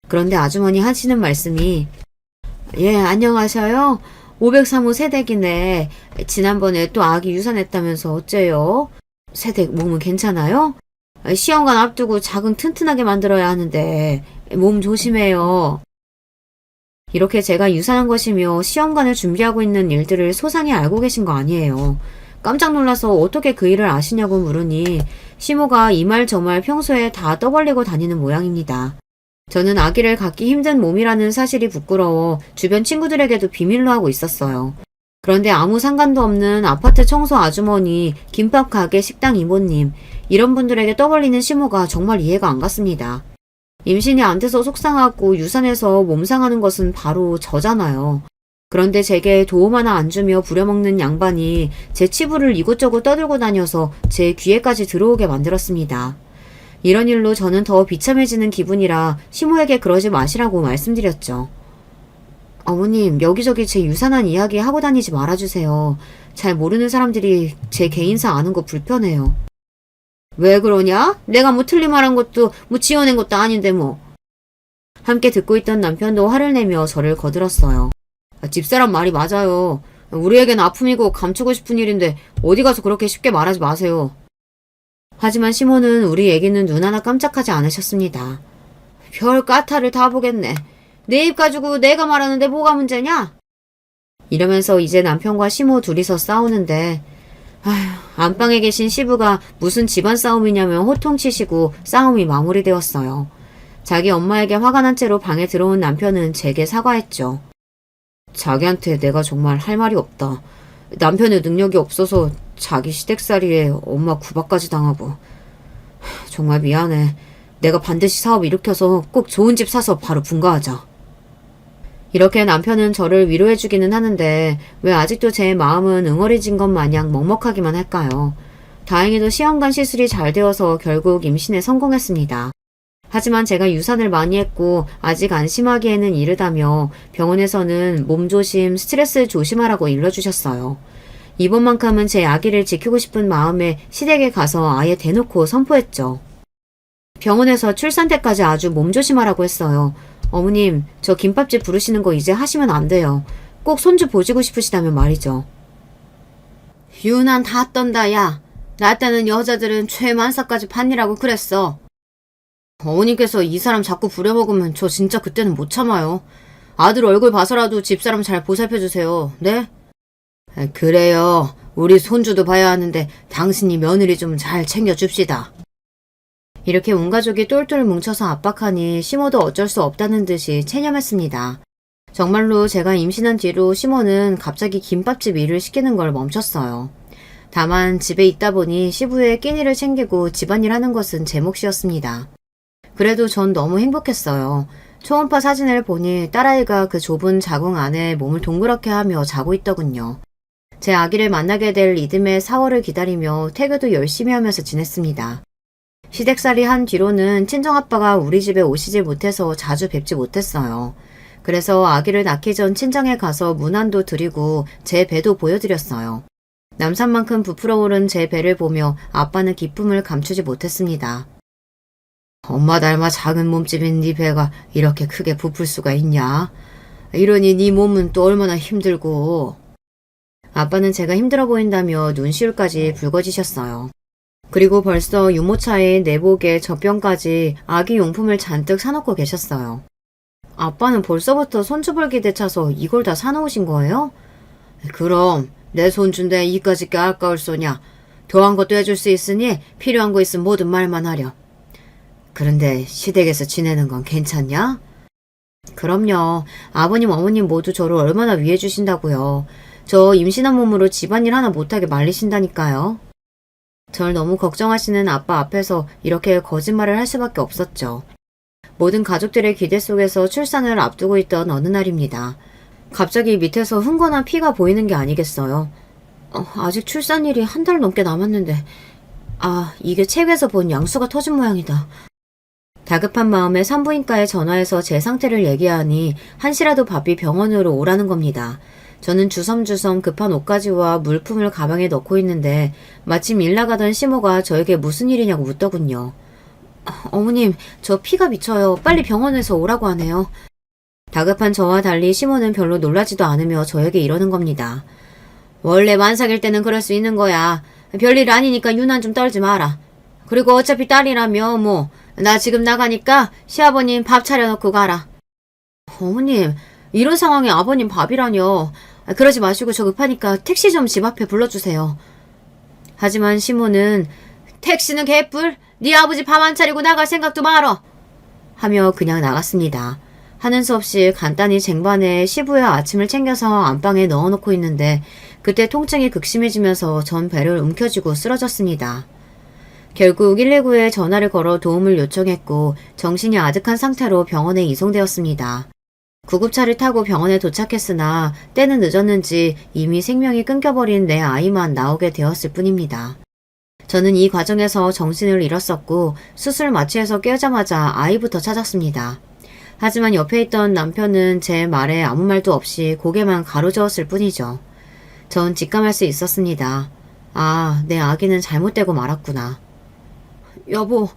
A: 그런데 아주머니 하시는 말씀이 예, 안녕하셔요. 503호 새댁이네. 지난번에 또 아기 유산했다면서 어째요? 새댁 몸은 괜찮아요? 시험관 앞두고 자궁 튼튼하게 만들어야 하는데 몸 조심해요. 이렇게 제가 유산한 것이며 시험관을 준비하고 있는 일들을 소상히 알고 계신 거 아니에요. 깜짝 놀라서 어떻게 그 일을 아시냐고 물으니 시모가 이 말 저 말 평소에 다 떠벌리고 다니는 모양입니다. 저는 아기를 갖기 힘든 몸이라는 사실이 부끄러워 주변 친구들에게도 비밀로 하고 있었어요. 그런데 아무 상관도 없는 아파트 청소 아주머니, 김밥 가게 식당 이모님, 이런 분들에게 떠벌리는 시모가 정말 이해가 안 갔습니다. 임신이 안 돼서 속상하고 유산해서 몸 상하는 것은 바로 저잖아요. 그런데 제게 도움 하나 안 주며 부려먹는 양반이 제 치부를 이곳저곳 떠들고 다녀서 제 귀에까지 들어오게 만들었습니다. 이런 일로 저는 더 비참해지는 기분이라 시모에게 그러지 마시라고 말씀드렸죠. 어머님, 여기저기 제 유산한 이야기 하고 다니지 말아주세요. 잘 모르는 사람들이 제 개인사 아는 거 불편해요. 왜 그러냐? 내가 뭐 틀린 말한 것도 뭐 지어낸 것도 아닌데 뭐. 함께 듣고 있던 남편도 화를 내며 저를 거들었어요. 집사람 말이 맞아요. 우리에겐 아픔이고 감추고 싶은 일인데 어디 가서 그렇게 쉽게 말하지 마세요. 하지만 시모는 우리 얘기는 눈 하나 깜짝하지 않으셨습니다. 별 까타를 다 보겠네. 내 입 가지고 내가 말하는데 뭐가 문제냐? 이러면서 이제 남편과 시모 둘이서 싸우는데 아휴, 안방에 계신 시부가 무슨 집안 싸움이냐며 호통치시고 싸움이 마무리되었어요. 자기 엄마에게 화가 난 채로 방에 들어온 남편은 제게 사과했죠. 자기한테 내가 정말 할 말이 없다. 남편의 능력이 없어서 자기 시댁살이에 엄마 구박까지 당하고. 정말 미안해. 내가 반드시 사업 일으켜서 꼭 좋은 집 사서 바로 분가하자. 이렇게 남편은 저를 위로해주기는 하는데 왜 아직도 제 마음은 응어리진 것 마냥 먹먹하기만 할까요? 다행히도 시험관 시술이 잘 되어서 결국 임신에 성공했습니다. 하지만 제가 유산을 많이 했고 아직 안심하기에는 이르다며 병원에서는 몸조심, 스트레스 조심하라고 일러주셨어요. 이번만큼은 제 아기를 지키고 싶은 마음에 시댁에 가서 아예 대놓고 선포했죠. 병원에서 출산 때까지 아주 몸조심하라고 했어요. 어머님, 저 김밥집 부르시는 거 이제 하시면 안 돼요. 꼭 손주 보시고 싶으시다면 말이죠. 유난 다 떤다, 야. 나 때는 여자들은 최만사까지 판이라고 그랬어. 어머님께서 이 사람 자꾸 부려먹으면 저 진짜 그때는 못 참아요. 아들 얼굴 봐서라도 집사람 잘 보살펴주세요. 네? 그래요. 우리 손주도 봐야 하는데 당신이 며느리 좀 잘 챙겨줍시다. 이렇게 온 가족이 똘똘 뭉쳐서 압박하니 시모도 어쩔 수 없다는 듯이 체념했습니다. 정말로 제가 임신한 뒤로 시모는 갑자기 김밥집 일을 시키는 걸 멈췄어요. 다만 집에 있다 보니 시부의 끼니를 챙기고 집안일 하는 것은 제 몫이었습니다. 그래도 전 너무 행복했어요. 초음파 사진을 보니 딸아이가 그 좁은 자궁 안에 몸을 동그랗게 하며 자고 있더군요. 제 아기를 만나게 될 이듬해 4월을 기다리며 태교도 열심히 하면서 지냈습니다. 시댁살이 한 뒤로는 친정아빠가 우리 집에 오시지 못해서 자주 뵙지 못했어요. 그래서 아기를 낳기 전 친정에 가서 문안도 드리고 제 배도 보여드렸어요. 남산만큼 부풀어 오른 제 배를 보며 아빠는 기쁨을 감추지 못했습니다. 엄마 닮아 작은 몸집인 네 배가 이렇게 크게 부풀 수가 있냐? 이러니 네 몸은 또 얼마나 힘들고. 아빠는 제가 힘들어 보인다며 눈시울까지 붉어지셨어요. 그리고 벌써 유모차에 내복에 젖병까지 아기 용품을 잔뜩 사놓고 계셨어요. 아빠는 벌써부터 손주벌기 되차서 이걸 다 사놓으신 거예요? 그럼 내 손주인데 이까짓 게 아까울 소냐. 더한 것도 해줄 수 있으니 필요한 거 있으면 뭐든 말만 하렴. 그런데 시댁에서 지내는 건 괜찮냐? 그럼요. 아버님 어머님 모두 저를 얼마나 위해 주신다고요. 저 임신한 몸으로 집안일 하나 못하게 말리신다니까요. 절 너무 걱정하시는 아빠 앞에서 이렇게 거짓말을 할 수밖에 없었죠. 모든 가족들의 기대 속에서 출산을 앞두고 있던 어느 날입니다. 갑자기 밑에서 흥건한 피가 보이는 게 아니겠어요. 아직 출산일이 한 달 넘게 남았는데 이게 책에서 본 양수가 터진 모양이다. 다급한 마음에 산부인과에 전화해서 제 상태를 얘기하니 한시라도 바삐 병원으로 오라는 겁니다. 저는 주섬주섬 급한 옷가지와 물품을 가방에 넣고 있는데 마침 일 나가던 시모가 저에게 무슨 일이냐고 묻더군요. 어머님, 저 피가 미쳐요. 빨리 병원에서 오라고 하네요. 다급한 저와 달리 시모는 별로 놀라지도 않으며 저에게 이러는 겁니다. 원래 만삭일 때는 그럴 수 있는 거야. 별일 아니니까 유난 좀 떨지 마라. 그리고 어차피 딸이라며 뭐 나 지금 나가니까 시아버님 밥 차려놓고 가라. 어머님, 이런 상황에 아버님 밥이라뇨. 그러지 마시고 저 급하니까 택시 좀 집 앞에 불러주세요. 하지만 시모는 택시는 개뿔? 네 아버지 밥 안 차리고 나갈 생각도 말어. 하며 그냥 나갔습니다. 하는 수 없이 간단히 쟁반에 시부야 아침을 챙겨서 안방에 넣어놓고 있는데 그때 통증이 극심해지면서 전 배를 움켜쥐고 쓰러졌습니다. 결국 119에 전화를 걸어 도움을 요청했고 정신이 아득한 상태로 병원에 이송되었습니다. 구급차를 타고 병원에 도착했으나 때는 늦었는지 이미 생명이 끊겨버린 내 아이만 나오게 되었을 뿐입니다. 저는 이 과정에서 정신을 잃었었고 수술 마취해서 깨자마자 아이부터 찾았습니다. 하지만 옆에 있던 남편은 제 말에 아무 말도 없이 고개만 가로저었을 뿐이죠. 전 직감할 수 있었습니다. 아, 내 아기는 잘못되고 말았구나. 여보,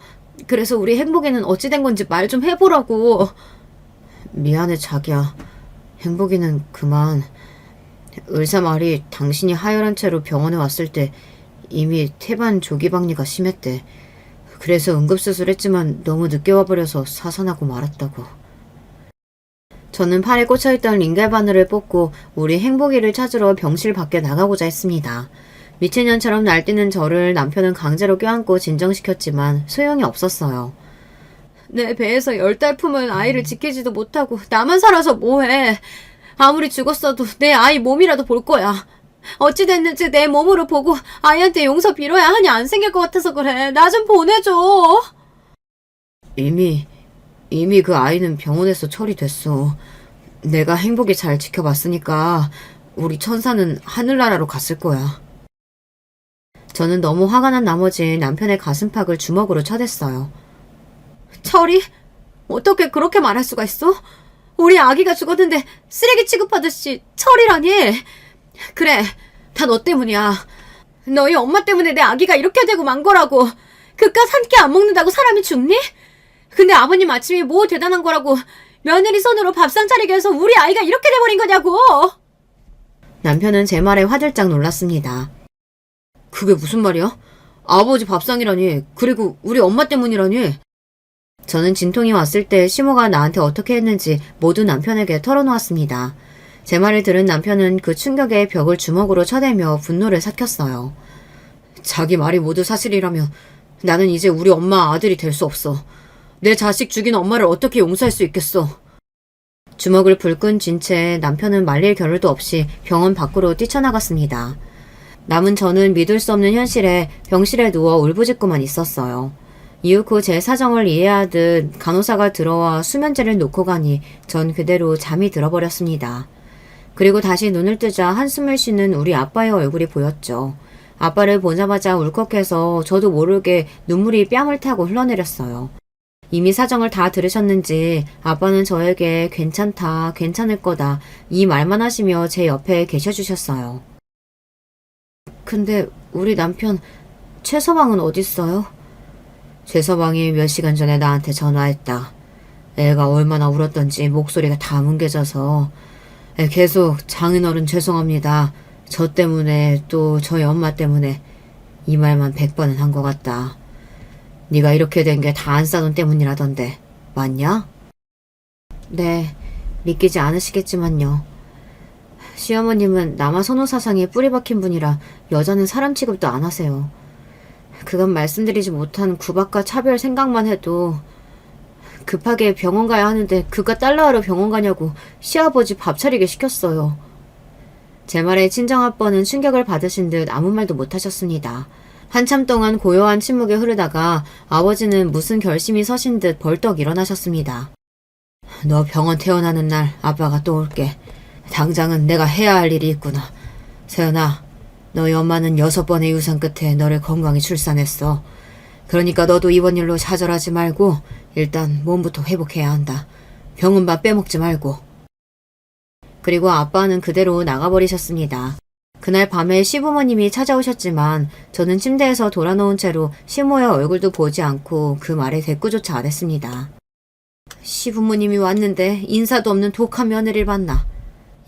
A: 그래서 우리 행복이는 어찌 된 건지 말 좀 해보라고. 미안해 자기야. 행복이는 그만. 의사 말이 당신이 하혈한 채로 병원에 왔을 때 이미 태반 조기박리가 심했대. 그래서 응급수술했지만 너무 늦게 와버려서 사산하고 말았다고. 저는 팔에 꽂혀있던 링겔 바늘을 뽑고 우리 행복이를 찾으러 병실 밖에 나가고자 했습니다. 미친년처럼 날뛰는 저를 남편은 강제로 껴안고 진정시켰지만 소용이 없었어요. 내 배에서 10달 품은 아이를 지키지도 못하고 나만 살아서 뭐해. 아무리 죽었어도 내 아이 몸이라도 볼 거야. 어찌 됐는지 내 몸으로 보고 아이한테 용서 빌어야 하니 안 생길 것 같아서 그래. 나 좀 보내줘. 이미 그 아이는 병원에서 처리됐어. 내가 행복이 잘 지켜봤으니까 우리 천사는 하늘나라로 갔을 거야. 저는 너무 화가 난 나머지 남편의 가슴팍을 주먹으로 쳐댔어요. 처리? 어떻게 그렇게 말할 수가 있어? 우리 아기가 죽었는데 쓰레기 취급하듯이 처리라니? 그래, 다 너 때문이야. 너희 엄마 때문에 내 아기가 이렇게 되고 만 거라고. 그깟 한 끼 안 먹는다고 사람이 죽니? 근데 아버님 아침이 뭐 대단한 거라고 며느리 손으로 밥상 차리게 해서 우리 아이가 이렇게 돼버린 거냐고. 남편은 제 말에 화들짝 놀랐습니다. 그게 무슨 말이야? 아버지 밥상이라니. 그리고 우리 엄마 때문이라니. 저는 진통이 왔을 때 시모가 나한테 어떻게 했는지 모두 남편에게 털어놓았습니다. 제 말을 들은 남편은 그 충격에 벽을 주먹으로 쳐대며 분노를 삭혔어요. 자기 말이 모두 사실이라면 나는 이제 우리 엄마 아들이 될 수 없어. 내 자식 죽인 엄마를 어떻게 용서할 수 있겠어. 주먹을 불끈 쥔 채 남편은 말릴 겨를도 없이 병원 밖으로 뛰쳐나갔습니다. 남은 저는 믿을 수 없는 현실에 병실에 누워 울부짖고만 있었어요. 이후 후 제 사정을 이해하듯 간호사가 들어와 수면제를 놓고 가니 전 그대로 잠이 들어버렸습니다. 그리고 다시 눈을 뜨자 한숨을 쉬는 우리 아빠의 얼굴이 보였죠. 아빠를 보자마자 울컥해서 저도 모르게 눈물이 뺨을 타고 흘러내렸어요. 이미 사정을 다 들으셨는지 아빠는 저에게 괜찮다, 괜찮을 거다 이 말만 하시며 제 옆에 계셔주셨어요. 근데 우리 남편 최서방은 어딨어요? 최서방이 몇 시간 전에 나한테 전화했다. 애가 얼마나 울었던지 목소리가 다 뭉개져서 계속 장인어른 죄송합니다. 저 때문에 또 저희 엄마 때문에 이 말만 100번은 한 것 같다. 네가 이렇게 된 게 다 안싸돈 때문이라던데 맞냐? 네, 믿기지 않으시겠지만요. 시어머님은 남아 선호 사상에 뿌리 박힌 분이라 여자는 사람 취급도 안 하세요. 그간 말씀드리지 못한 구박과 차별 생각만 해도 급하게 병원 가야 하는데 그깟 달러하러 병원 가냐고 시아버지 밥 차리게 시켰어요. 제 말에 친정아빠는 충격을 받으신 듯 아무 말도 못하셨습니다. 한참 동안 고요한 침묵이 흐르다가 아버지는 무슨 결심이 서신 듯 벌떡 일어나셨습니다. 너 병원 퇴원하는 날 아빠가 또 올게. 당장은 내가 해야 할 일이 있구나. 세연아, 너희 엄마는 6번의 유산 끝에 너를 건강히 출산했어. 그러니까 너도 이번 일로 좌절하지 말고 일단 몸부터 회복해야 한다. 병은밥 빼먹지 말고. 그리고 아빠는 그대로 나가버리셨습니다. 그날 밤에 시부모님이 찾아오셨지만 저는 침대에서 돌아놓은 채로 시모의 얼굴도 보지 않고 그 말에 대꾸조차 안 했습니다. 시부모님이 왔는데 인사도 없는 독한 며느리를 봤나.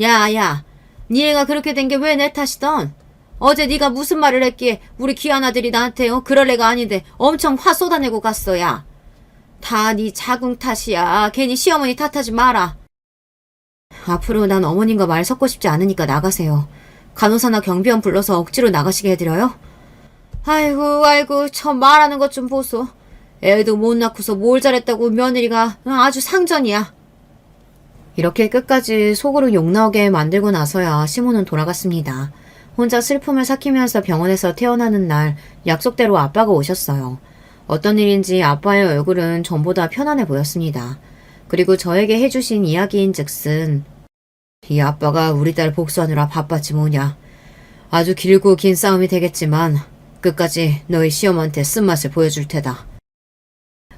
A: 야, 네 애가 그렇게 된 게 왜 내 탓이던? 어제 네가 무슨 말을 했기에 우리 귀한 아들이 나한테 그럴 애가 아닌데 엄청 화 쏟아내고 갔어. 야. 다 네 자궁 탓이야. 괜히 시어머니 탓하지 마라. 앞으로 난 어머님과 말 섞고 싶지 않으니까 나가세요. 간호사나 경비원 불러서 억지로 나가시게 해드려요? 아이고, 저 말하는 것 좀 보소. 애도 못 낳고서 뭘 잘했다고 며느리가 아주 상전이야. 이렇게 끝까지 속으로 욕 나오게 만들고 나서야 시모는 돌아갔습니다. 혼자 슬픔을 삭히면서 병원에서 태어나는 날 약속대로 아빠가 오셨어요. 어떤 일인지 아빠의 얼굴은 전보다 편안해 보였습니다. 그리고 저에게 해주신 이야기인 즉슨 이 아빠가 우리 딸 복수하느라 바빴지 뭐냐. 아주 길고 긴 싸움이 되겠지만 끝까지 너희 시어머니한테 쓴맛을 보여줄 테다.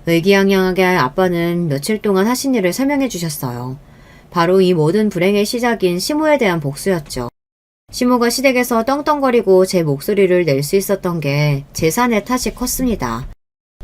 A: 의기양양하게 아빠는 며칠 동안 하신 일을 설명해 주셨어요. 바로 이 모든 불행의 시작인 시모에 대한 복수였죠. 시모가 시댁에서 떵떵거리고 제 목소리를 낼 수 있었던 게 재산의 탓이 컸습니다.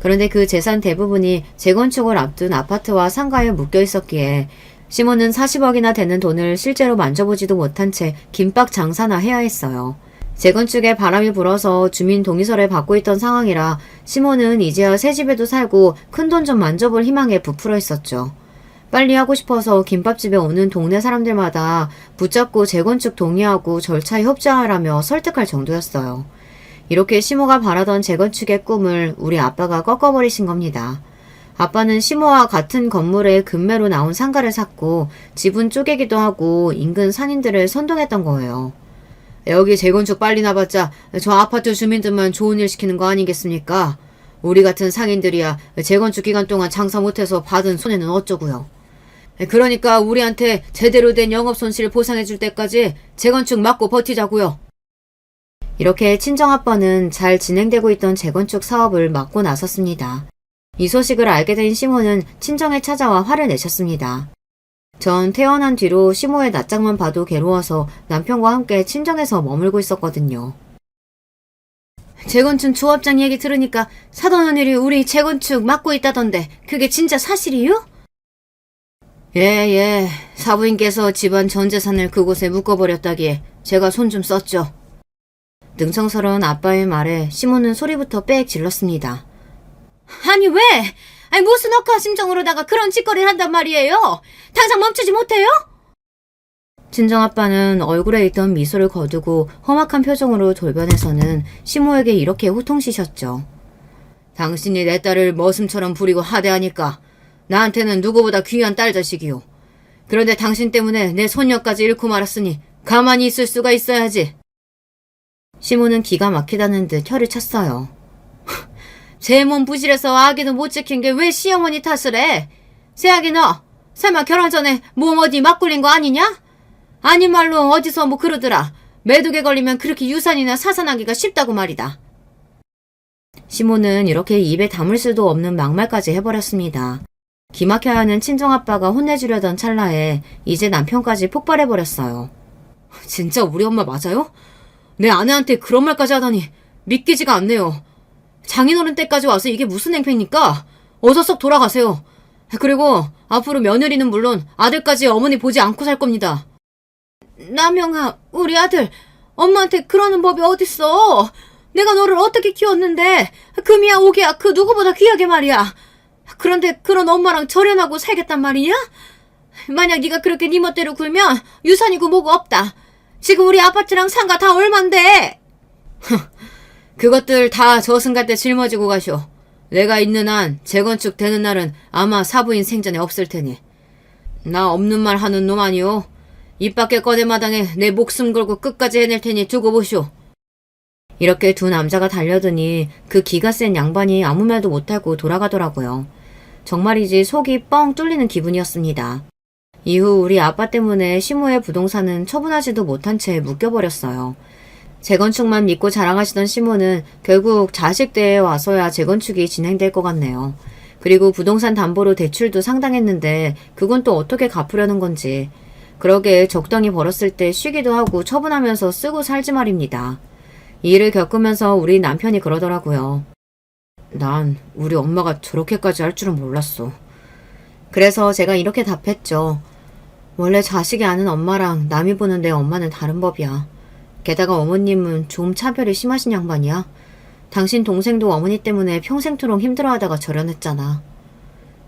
A: 그런데 그 재산 대부분이 재건축을 앞둔 아파트와 상가에 묶여 있었기에 시모는 40억이나 되는 돈을 실제로 만져보지도 못한 채 김밥 장사나 해야 했어요. 재건축에 바람이 불어서 주민 동의서를 받고 있던 상황이라 시모는 이제야 새 집에도 살고 큰돈 좀 만져볼 희망에 부풀어 있었죠. 빨리 하고 싶어서 김밥집에 오는 동네 사람들마다 붙잡고 재건축 동의하고 절차에 협조하라며 설득할 정도였어요. 이렇게 시모가 바라던 재건축의 꿈을 우리 아빠가 꺾어버리신 겁니다. 아빠는 시모와 같은 건물에 금매로 나온 상가를 샀고 지분 쪼개기도 하고 인근 상인들을 선동했던 거예요. 여기 재건축 빨리 나봤자 저 아파트 주민들만 좋은 일 시키는 거 아니겠습니까? 우리 같은 상인들이야 재건축 기간 동안 장사 못해서 받은 손해는 어쩌고요. 그러니까 우리한테 제대로 된 영업 손실 보상해줄 때까지 재건축 막고 버티자고요. 이렇게 친정아빠는 잘 진행되고 있던 재건축 사업을 막고 나섰습니다. 이 소식을 알게 된 시모는 친정에 찾아와 화를 내셨습니다. 전 태어난 뒤로 시모의 낯짝만 봐도 괴로워서 남편과 함께 친정에서 머물고 있었거든요. 재건축 조합장 얘기 들으니까 사돈 언니이 우리 재건축 막고 있다던데 그게 진짜 사실이요? 예, 사부인께서 집안 전 재산을 그곳에 묶어버렸다기에 제가 손 좀 썼죠. 능청스러운 아빠의 말에 시모는 소리부터 빽 질렀습니다. 아니 왜? 아니 무슨 억한 심정으로다가 그런 짓거리를 한단 말이에요? 당장 멈추지 못해요? 친정아빠는 얼굴에 있던 미소를 거두고 험악한 표정으로 돌변해서는 시모에게 이렇게 호통치셨죠. 당신이 내 딸을 머슴처럼 부리고 하대하니까 나한테는 누구보다 귀한 딸 자식이요. 그런데 당신 때문에 내 손녀까지 잃고 말았으니 가만히 있을 수가 있어야지. 시모는 기가 막히다는 듯 혀를 쳤어요. 제 몸 부실해서 아기도 못 지킨 게 왜 시어머니 탓을 해? 새아기 너 설마 결혼 전에 몸 어디 막 굴린 거 아니냐? 아니 말로 어디서 뭐 그러더라. 매독에 걸리면 그렇게 유산이나 사산하기가 쉽다고 말이다. 시모는 이렇게 입에 담을 수도 없는 막말까지 해버렸습니다. 기막혀야 하는 친정아빠가 혼내주려던 찰나에 이제 남편까지 폭발해버렸어요. 진짜 우리 엄마 맞아요? 내 아내한테 그런 말까지 하다니 믿기지가 않네요. 장인어른 때까지 와서 이게 무슨 행패입니까? 어서 썩 돌아가세요. 그리고 앞으로 며느리는 물론 아들까지 어머니 보지 않고 살 겁니다. 남영아, 우리 아들 엄마한테 그러는 법이 어딨어. 내가 너를 어떻게 키웠는데 금이야 오기야 그 누구보다 귀하게 말이야. 그런데 그런 엄마랑 절연하고 살겠단 말이냐? 만약 네가 그렇게 네 멋대로 굴면 유산이고 뭐고 없다. 지금 우리 아파트랑 상가 다 얼만데? 그것들 다 저승갈 때 짊어지고 가쇼. 내가 있는 한 재건축 되는 날은 아마 사부인 생전에 없을 테니. 나 없는 말 하는 놈 아니오. 입 밖에 꺼내마당에 내 목숨 걸고 끝까지 해낼 테니 두고 보쇼. 이렇게 두 남자가 달려드니 그 기가 센 양반이 아무 말도 못하고 돌아가더라고요. 정말이지 속이 뻥 뚫리는 기분이었습니다. 이후 우리 아빠 때문에 시모의 부동산은 처분하지도 못한 채 묶여버렸어요. 재건축만 믿고 자랑하시던 시모는 결국 자식대에 와서야 재건축이 진행될 것 같네요. 그리고 부동산 담보로 대출도 상당했는데 그건 또 어떻게 갚으려는 건지. 그러게 적당히 벌었을 때 쉬기도 하고 처분하면서 쓰고 살지 말입니다. 이 일을 겪으면서 우리 남편이 그러더라고요. 난 우리 엄마가 저렇게까지 할 줄은 몰랐어. 그래서 제가 이렇게 답했죠. 원래 자식이 아는 엄마랑 남이 보는 내 엄마는 다른 법이야. 게다가 어머님은 좀 차별이 심하신 양반이야. 당신 동생도 어머니 때문에 평생토록 힘들어하다가 절연했잖아.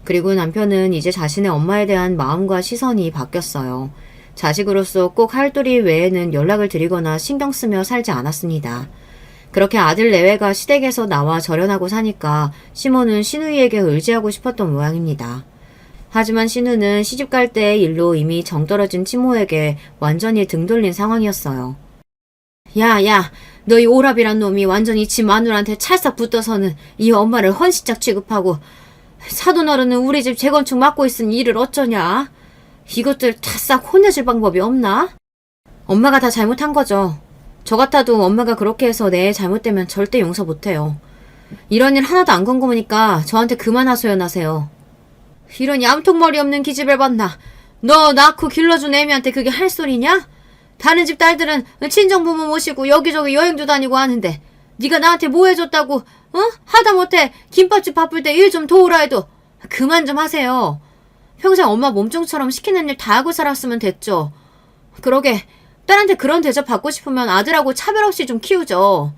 A: 그리고 남편은 이제 자신의 엄마에 대한 마음과 시선이 바뀌었어요. 자식으로서 꼭 할 도리 외에는 연락을 드리거나 신경 쓰며 살지 않았습니다. 그렇게 아들 내외가 시댁에서 나와 절연하고 사니까 시모는 신우이에게 의지하고 싶었던 모양입니다. 하지만 신우는 시집갈 때의 일로 이미 정떨어진 친모에게 완전히 등 돌린 상황이었어요. 야, 너 이 오랍이란 놈이 완전히 지 마누라한테 찰싹 붙어서는 이 엄마를 헌시짝 취급하고 사돈 어른은 우리 집 재건축 맡고 있으니 이를 어쩌냐? 이것들 다 싹 혼내줄 방법이 없나? 엄마가 다 잘못한 거죠. 저 같아도 엄마가 그렇게 해서 내 잘못되면 절대 용서 못해요. 이런 일 하나도 안 궁금하니까 저한테 그만 하소연하세요. 이런 얌통머리 없는 기집애 봤나? 너 낳고 길러준 애미한테 그게 할 소리냐? 다른 집 딸들은 친정부모 모시고 여기저기 여행도 다니고 하는데 네가 나한테 뭐 해줬다고 어? 하다못해 김밥집 바쁠 때 일 좀 도우라 해도 그만 좀 하세요. 평생 엄마 몸종처럼 시키는 일 다 하고 살았으면 됐죠. 그러게 딸한테 그런 대접 받고 싶으면 아들하고 차별 없이 좀 키우죠.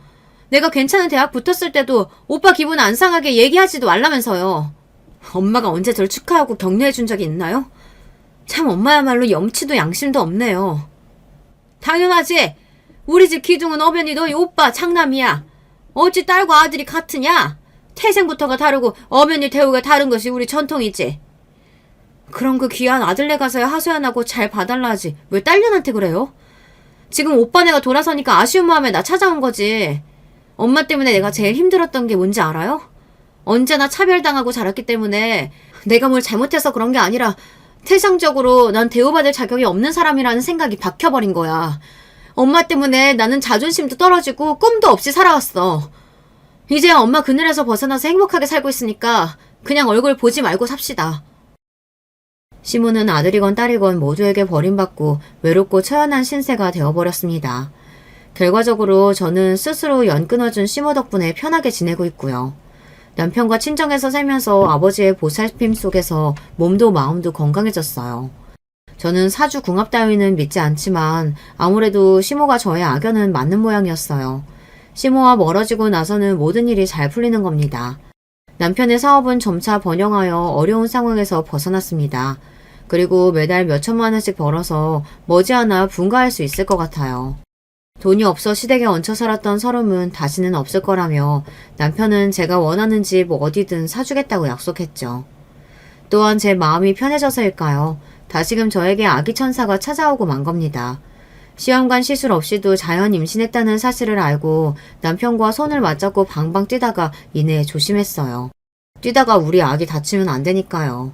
A: 내가 괜찮은 대학 붙었을 때도 오빠 기분 안 상하게 얘기하지도 말라면서요. 엄마가 언제 절 축하하고 격려해 준 적이 있나요? 참 엄마야말로 염치도 양심도 없네요. 당연하지. 우리 집 기둥은 어변이 너희 오빠 장남이야. 어찌 딸과 아들이 같으냐? 태생부터가 다르고 어머니 대우가 다른 것이 우리 전통이지. 그럼 그 귀한 아들네 가서야 하소연하고 잘 봐달라 하지 왜 딸년한테 그래요? 지금 오빠네가 돌아서니까 아쉬운 마음에 나 찾아온 거지. 엄마 때문에 내가 제일 힘들었던 게 뭔지 알아요? 언제나 차별당하고 자랐기 때문에 내가 뭘 잘못해서 그런 게 아니라 태생적으로 난 대우받을 자격이 없는 사람이라는 생각이 박혀버린 거야. 엄마 때문에 나는 자존심도 떨어지고 꿈도 없이 살아왔어. 이제야 엄마 그늘에서 벗어나서 행복하게 살고 있으니까 그냥 얼굴 보지 말고 삽시다. 시모는 아들이건 딸이건 모두에게 버림받고 외롭고 처연한 신세가 되어버렸습니다. 결과적으로 저는 스스로 연 끊어준 시모 덕분에 편하게 지내고 있고요. 남편과 친정에서 살면서 아버지의 보살핌 속에서 몸도 마음도 건강해졌어요. 저는 사주 궁합 따위는 믿지 않지만 아무래도 시모가 저의 악연은 맞는 모양이었어요. 시모와 멀어지고 나서는 모든 일이 잘 풀리는 겁니다. 남편의 사업은 점차 번영하여 어려운 상황에서 벗어났습니다. 그리고 매달 몇천만 원씩 벌어서 머지않아 분가할 수 있을 것 같아요. 돈이 없어 시댁에 얹혀 살았던 서름은 다시는 없을 거라며 남편은 제가 원하는 집 어디든 사주겠다고 약속했죠. 또한 제 마음이 편해져서일까요? 다시금 저에게 아기 천사가 찾아오고 만 겁니다. 시험관 시술 없이도 자연 임신했다는 사실을 알고 남편과 손을 맞잡고 방방 뛰다가 이내 조심했어요. 뛰다가 우리 아기 다치면 안 되니까요.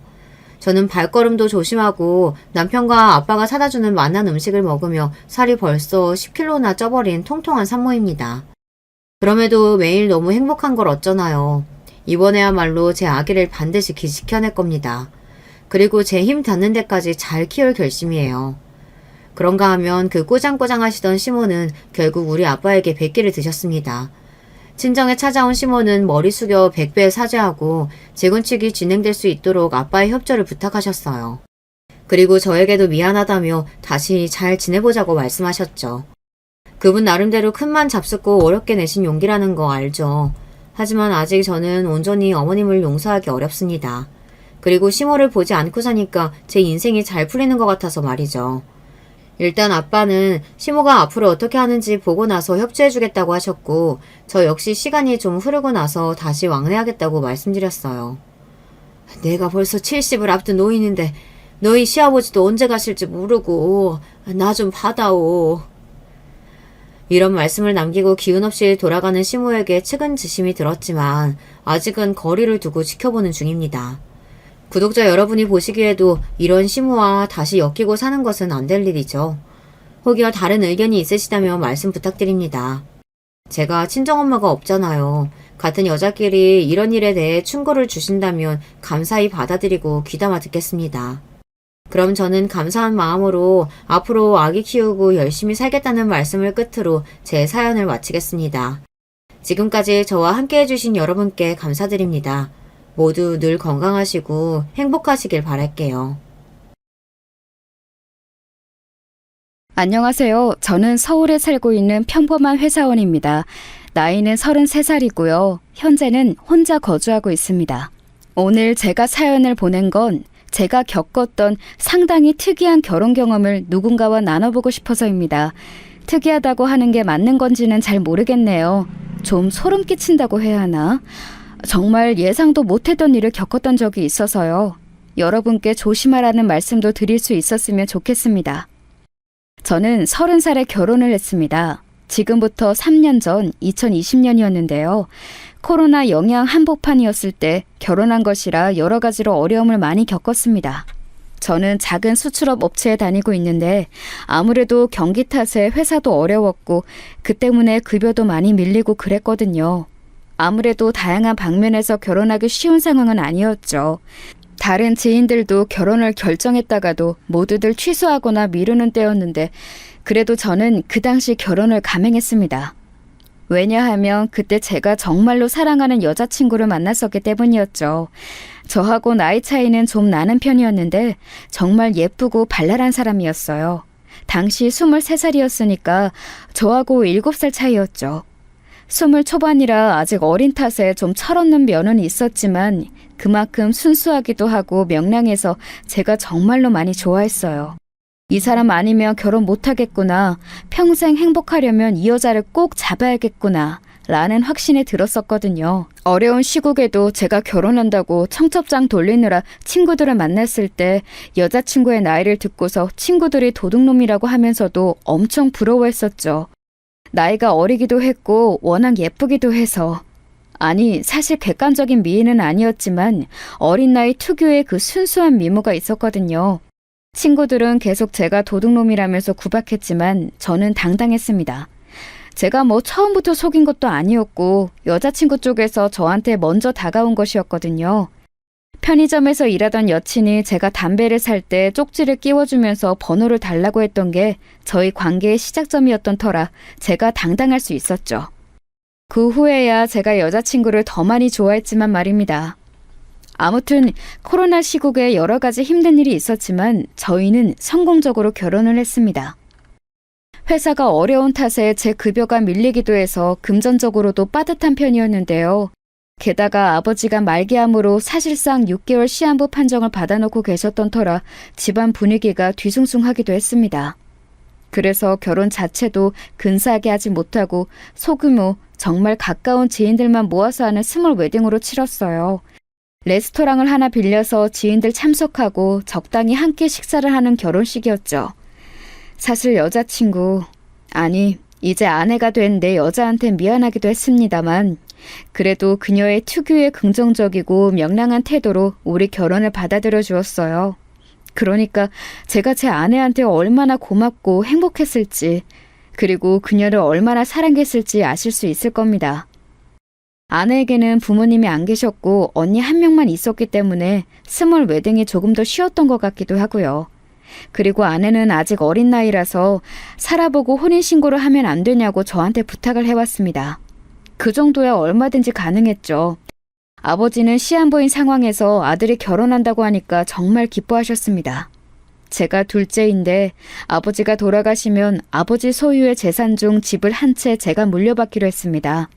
A: 저는 발걸음도 조심하고 남편과 아빠가 사다 주는 맛난 음식을 먹으며 살이 벌써 10kg나 쪄버린 통통한 산모입니다. 그럼에도 매일 너무 행복한 걸 어쩌나요. 이번에야말로 제 아기를 반드시 지켜낼 겁니다. 그리고 제 힘 닿는 데까지 잘 키울 결심이에요. 그런가 하면 그 꼬장꼬장 하시던 시모는 결국 우리 아빠에게 백기를 드셨습니다. 친정에 찾아온 시모는 머리 숙여 100배 사죄하고 재건축이 진행될 수 있도록 아빠의 협조를 부탁하셨어요. 그리고 저에게도 미안하다며 다시 잘 지내보자고 말씀하셨죠. 그분 나름대로 큰맘 잡숫고 어렵게 내신 용기라는 거 알죠. 하지만 아직 저는 온전히 어머님을 용서하기 어렵습니다. 그리고 시모를 보지 않고 사니까 제 인생이 잘 풀리는 것 같아서 말이죠. 일단 아빠는 시모가 앞으로 어떻게 하는지 보고 나서 협조해주겠다고 하셨고 저 역시 시간이 좀 흐르고 나서 다시 왕래하겠다고 말씀드렸어요. 내가 벌써 70을 앞둔 노인인데 너희 시아버지도 언제 가실지 모르고 나 좀 받아오. 이런 말씀을 남기고 기운 없이 돌아가는 시모에게 측은지심이 들었지만 아직은 거리를 두고 지켜보는 중입니다. 구독자 여러분이 보시기에도 이런 시모와 다시 엮이고 사는 것은 안 될 일이죠. 혹여 다른 의견이 있으시다면 말씀 부탁드립니다. 제가 친정엄마가 없잖아요. 같은 여자끼리 이런 일에 대해 충고를 주신다면 감사히 받아들이고 귀담아 듣겠습니다. 그럼 저는 감사한 마음으로 앞으로 아기 키우고 열심히 살겠다는 말씀을 끝으로 제 사연을 마치겠습니다. 지금까지 저와 함께 해주신 여러분께 감사드립니다. 모두 늘 건강하시고 행복하시길 바랄게요.
B: 안녕하세요. 저는 서울에 살고 있는 평범한 회사원입니다. 나이는 33살이고요. 현재는 혼자 거주하고 있습니다. 오늘 제가 사연을 보낸 건 제가 겪었던 상당히 특이한 결혼 경험을 누군가와 나눠보고 싶어서입니다. 특이하다고 하는 게 맞는 건지는 잘 모르겠네요. 좀 소름 끼친다고 해야 하나? 정말 예상도 못했던 일을 겪었던 적이 있어서요. 여러분께 조심하라는 말씀도 드릴 수 있었으면 좋겠습니다. 저는 30살에 결혼을 했습니다. 지금부터 3년 전 2020년이었는데요. 코로나 영향 한복판이었을 때 결혼한 것이라 여러 가지로 어려움을 많이 겪었습니다. 저는 작은 수출업 업체에 다니고 있는데 아무래도 경기 탓에 회사도 어려웠고 그 때문에 급여도 많이 밀리고 그랬거든요. 아무래도 다양한 방면에서 결혼하기 쉬운 상황은 아니었죠. 다른 지인들도 결혼을 결정했다가도 모두들 취소하거나 미루는 때였는데 그래도 저는 그 당시 결혼을 감행했습니다. 왜냐하면 그때 제가 정말로 사랑하는 여자친구를 만났었기 때문이었죠. 저하고 나이 차이는 좀 나는 편이었는데 정말 예쁘고 발랄한 사람이었어요. 당시 23살이었으니까 저하고 7살 차이였죠. 20 초반이라 아직 어린 탓에 좀 철없는 면은 있었지만 그만큼 순수하기도 하고 명랑해서 제가 정말로 많이 좋아했어요. 이 사람 아니면 결혼 못하겠구나, 평생 행복하려면 이 여자를 꼭 잡아야겠구나 라는 확신이 들었었거든요. 어려운 시국에도 제가 결혼한다고 청첩장 돌리느라 친구들을 만났을 때 여자친구의 나이를 듣고서 친구들이 도둑놈이라고 하면서도 엄청 부러워했었죠. 나이가 어리기도 했고 워낙 예쁘기도 해서. 아니, 사실 객관적인 미인은 아니었지만 어린 나이 특유의 그 순수한 미모가 있었거든요. 친구들은 계속 제가 도둑놈이라면서 구박했지만 저는 당당했습니다. 제가 뭐 처음부터 속인 것도 아니었고 여자친구 쪽에서 저한테 먼저 다가온 것이었거든요. 편의점에서 일하던 여친이 제가 담배를 살 때 쪽지를 끼워주면서 번호를 달라고 했던 게 저희 관계의 시작점이었던 터라 제가 당당할 수 있었죠. 그 후에야 제가 여자친구를 더 많이 좋아했지만 말입니다. 아무튼 코로나 시국에 여러 가지 힘든 일이 있었지만 저희는 성공적으로 결혼을 했습니다. 회사가 어려운 탓에 제 급여가 밀리기도 해서 금전적으로도 빠듯한 편이었는데요. 게다가 아버지가 말기암으로 사실상 6개월 시한부 판정을 받아놓고 계셨던 터라 집안 분위기가 뒤숭숭하기도 했습니다. 그래서 결혼 자체도 근사하게 하지 못하고 소규모 정말 가까운 지인들만 모아서 하는 스몰 웨딩으로 치렀어요. 레스토랑을 하나 빌려서 지인들 참석하고 적당히 함께 식사를 하는 결혼식이었죠. 사실 여자친구, 아니 이제 아내가 된 내 여자한테 미안하기도 했습니다만 그래도 그녀의 특유의 긍정적이고 명랑한 태도로 우리 결혼을 받아들여 주었어요. 그러니까 제가 제 아내한테 얼마나 고맙고 행복했을지 그리고 그녀를 얼마나 사랑했을지 아실 수 있을 겁니다. 아내에게는 부모님이 안 계셨고 언니 한 명만 있었기 때문에 스몰 웨딩이 조금 더 쉬웠던 것 같기도 하고요. 그리고 아내는 아직 어린 나이라서 살아보고 혼인신고를 하면 안 되냐고 저한테 부탁을 해왔습니다. 그 정도야 얼마든지 가능했죠. 아버지는 시한부인 상황에서 아들이 결혼한다고 하니까 정말 기뻐하셨습니다. 제가 둘째인데 아버지가 돌아가시면 아버지 소유의 재산 중 집을 한 채 제가 물려받기로 했습니다.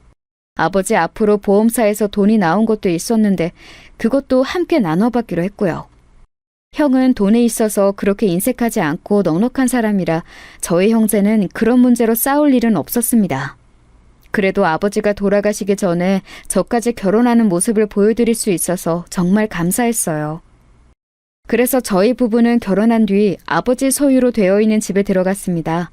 B: 아버지 앞으로 보험사에서 돈이 나온 것도 있었는데 그것도 함께 나눠받기로 했고요. 형은 돈에 있어서 그렇게 인색하지 않고 넉넉한 사람이라 저희 형제는 그런 문제로 싸울 일은 없었습니다. 그래도 아버지가 돌아가시기 전에 저까지 결혼하는 모습을 보여드릴 수 있어서 정말 감사했어요. 그래서 저희 부부는 결혼한 뒤 아버지 소유로 되어 있는 집에 들어갔습니다.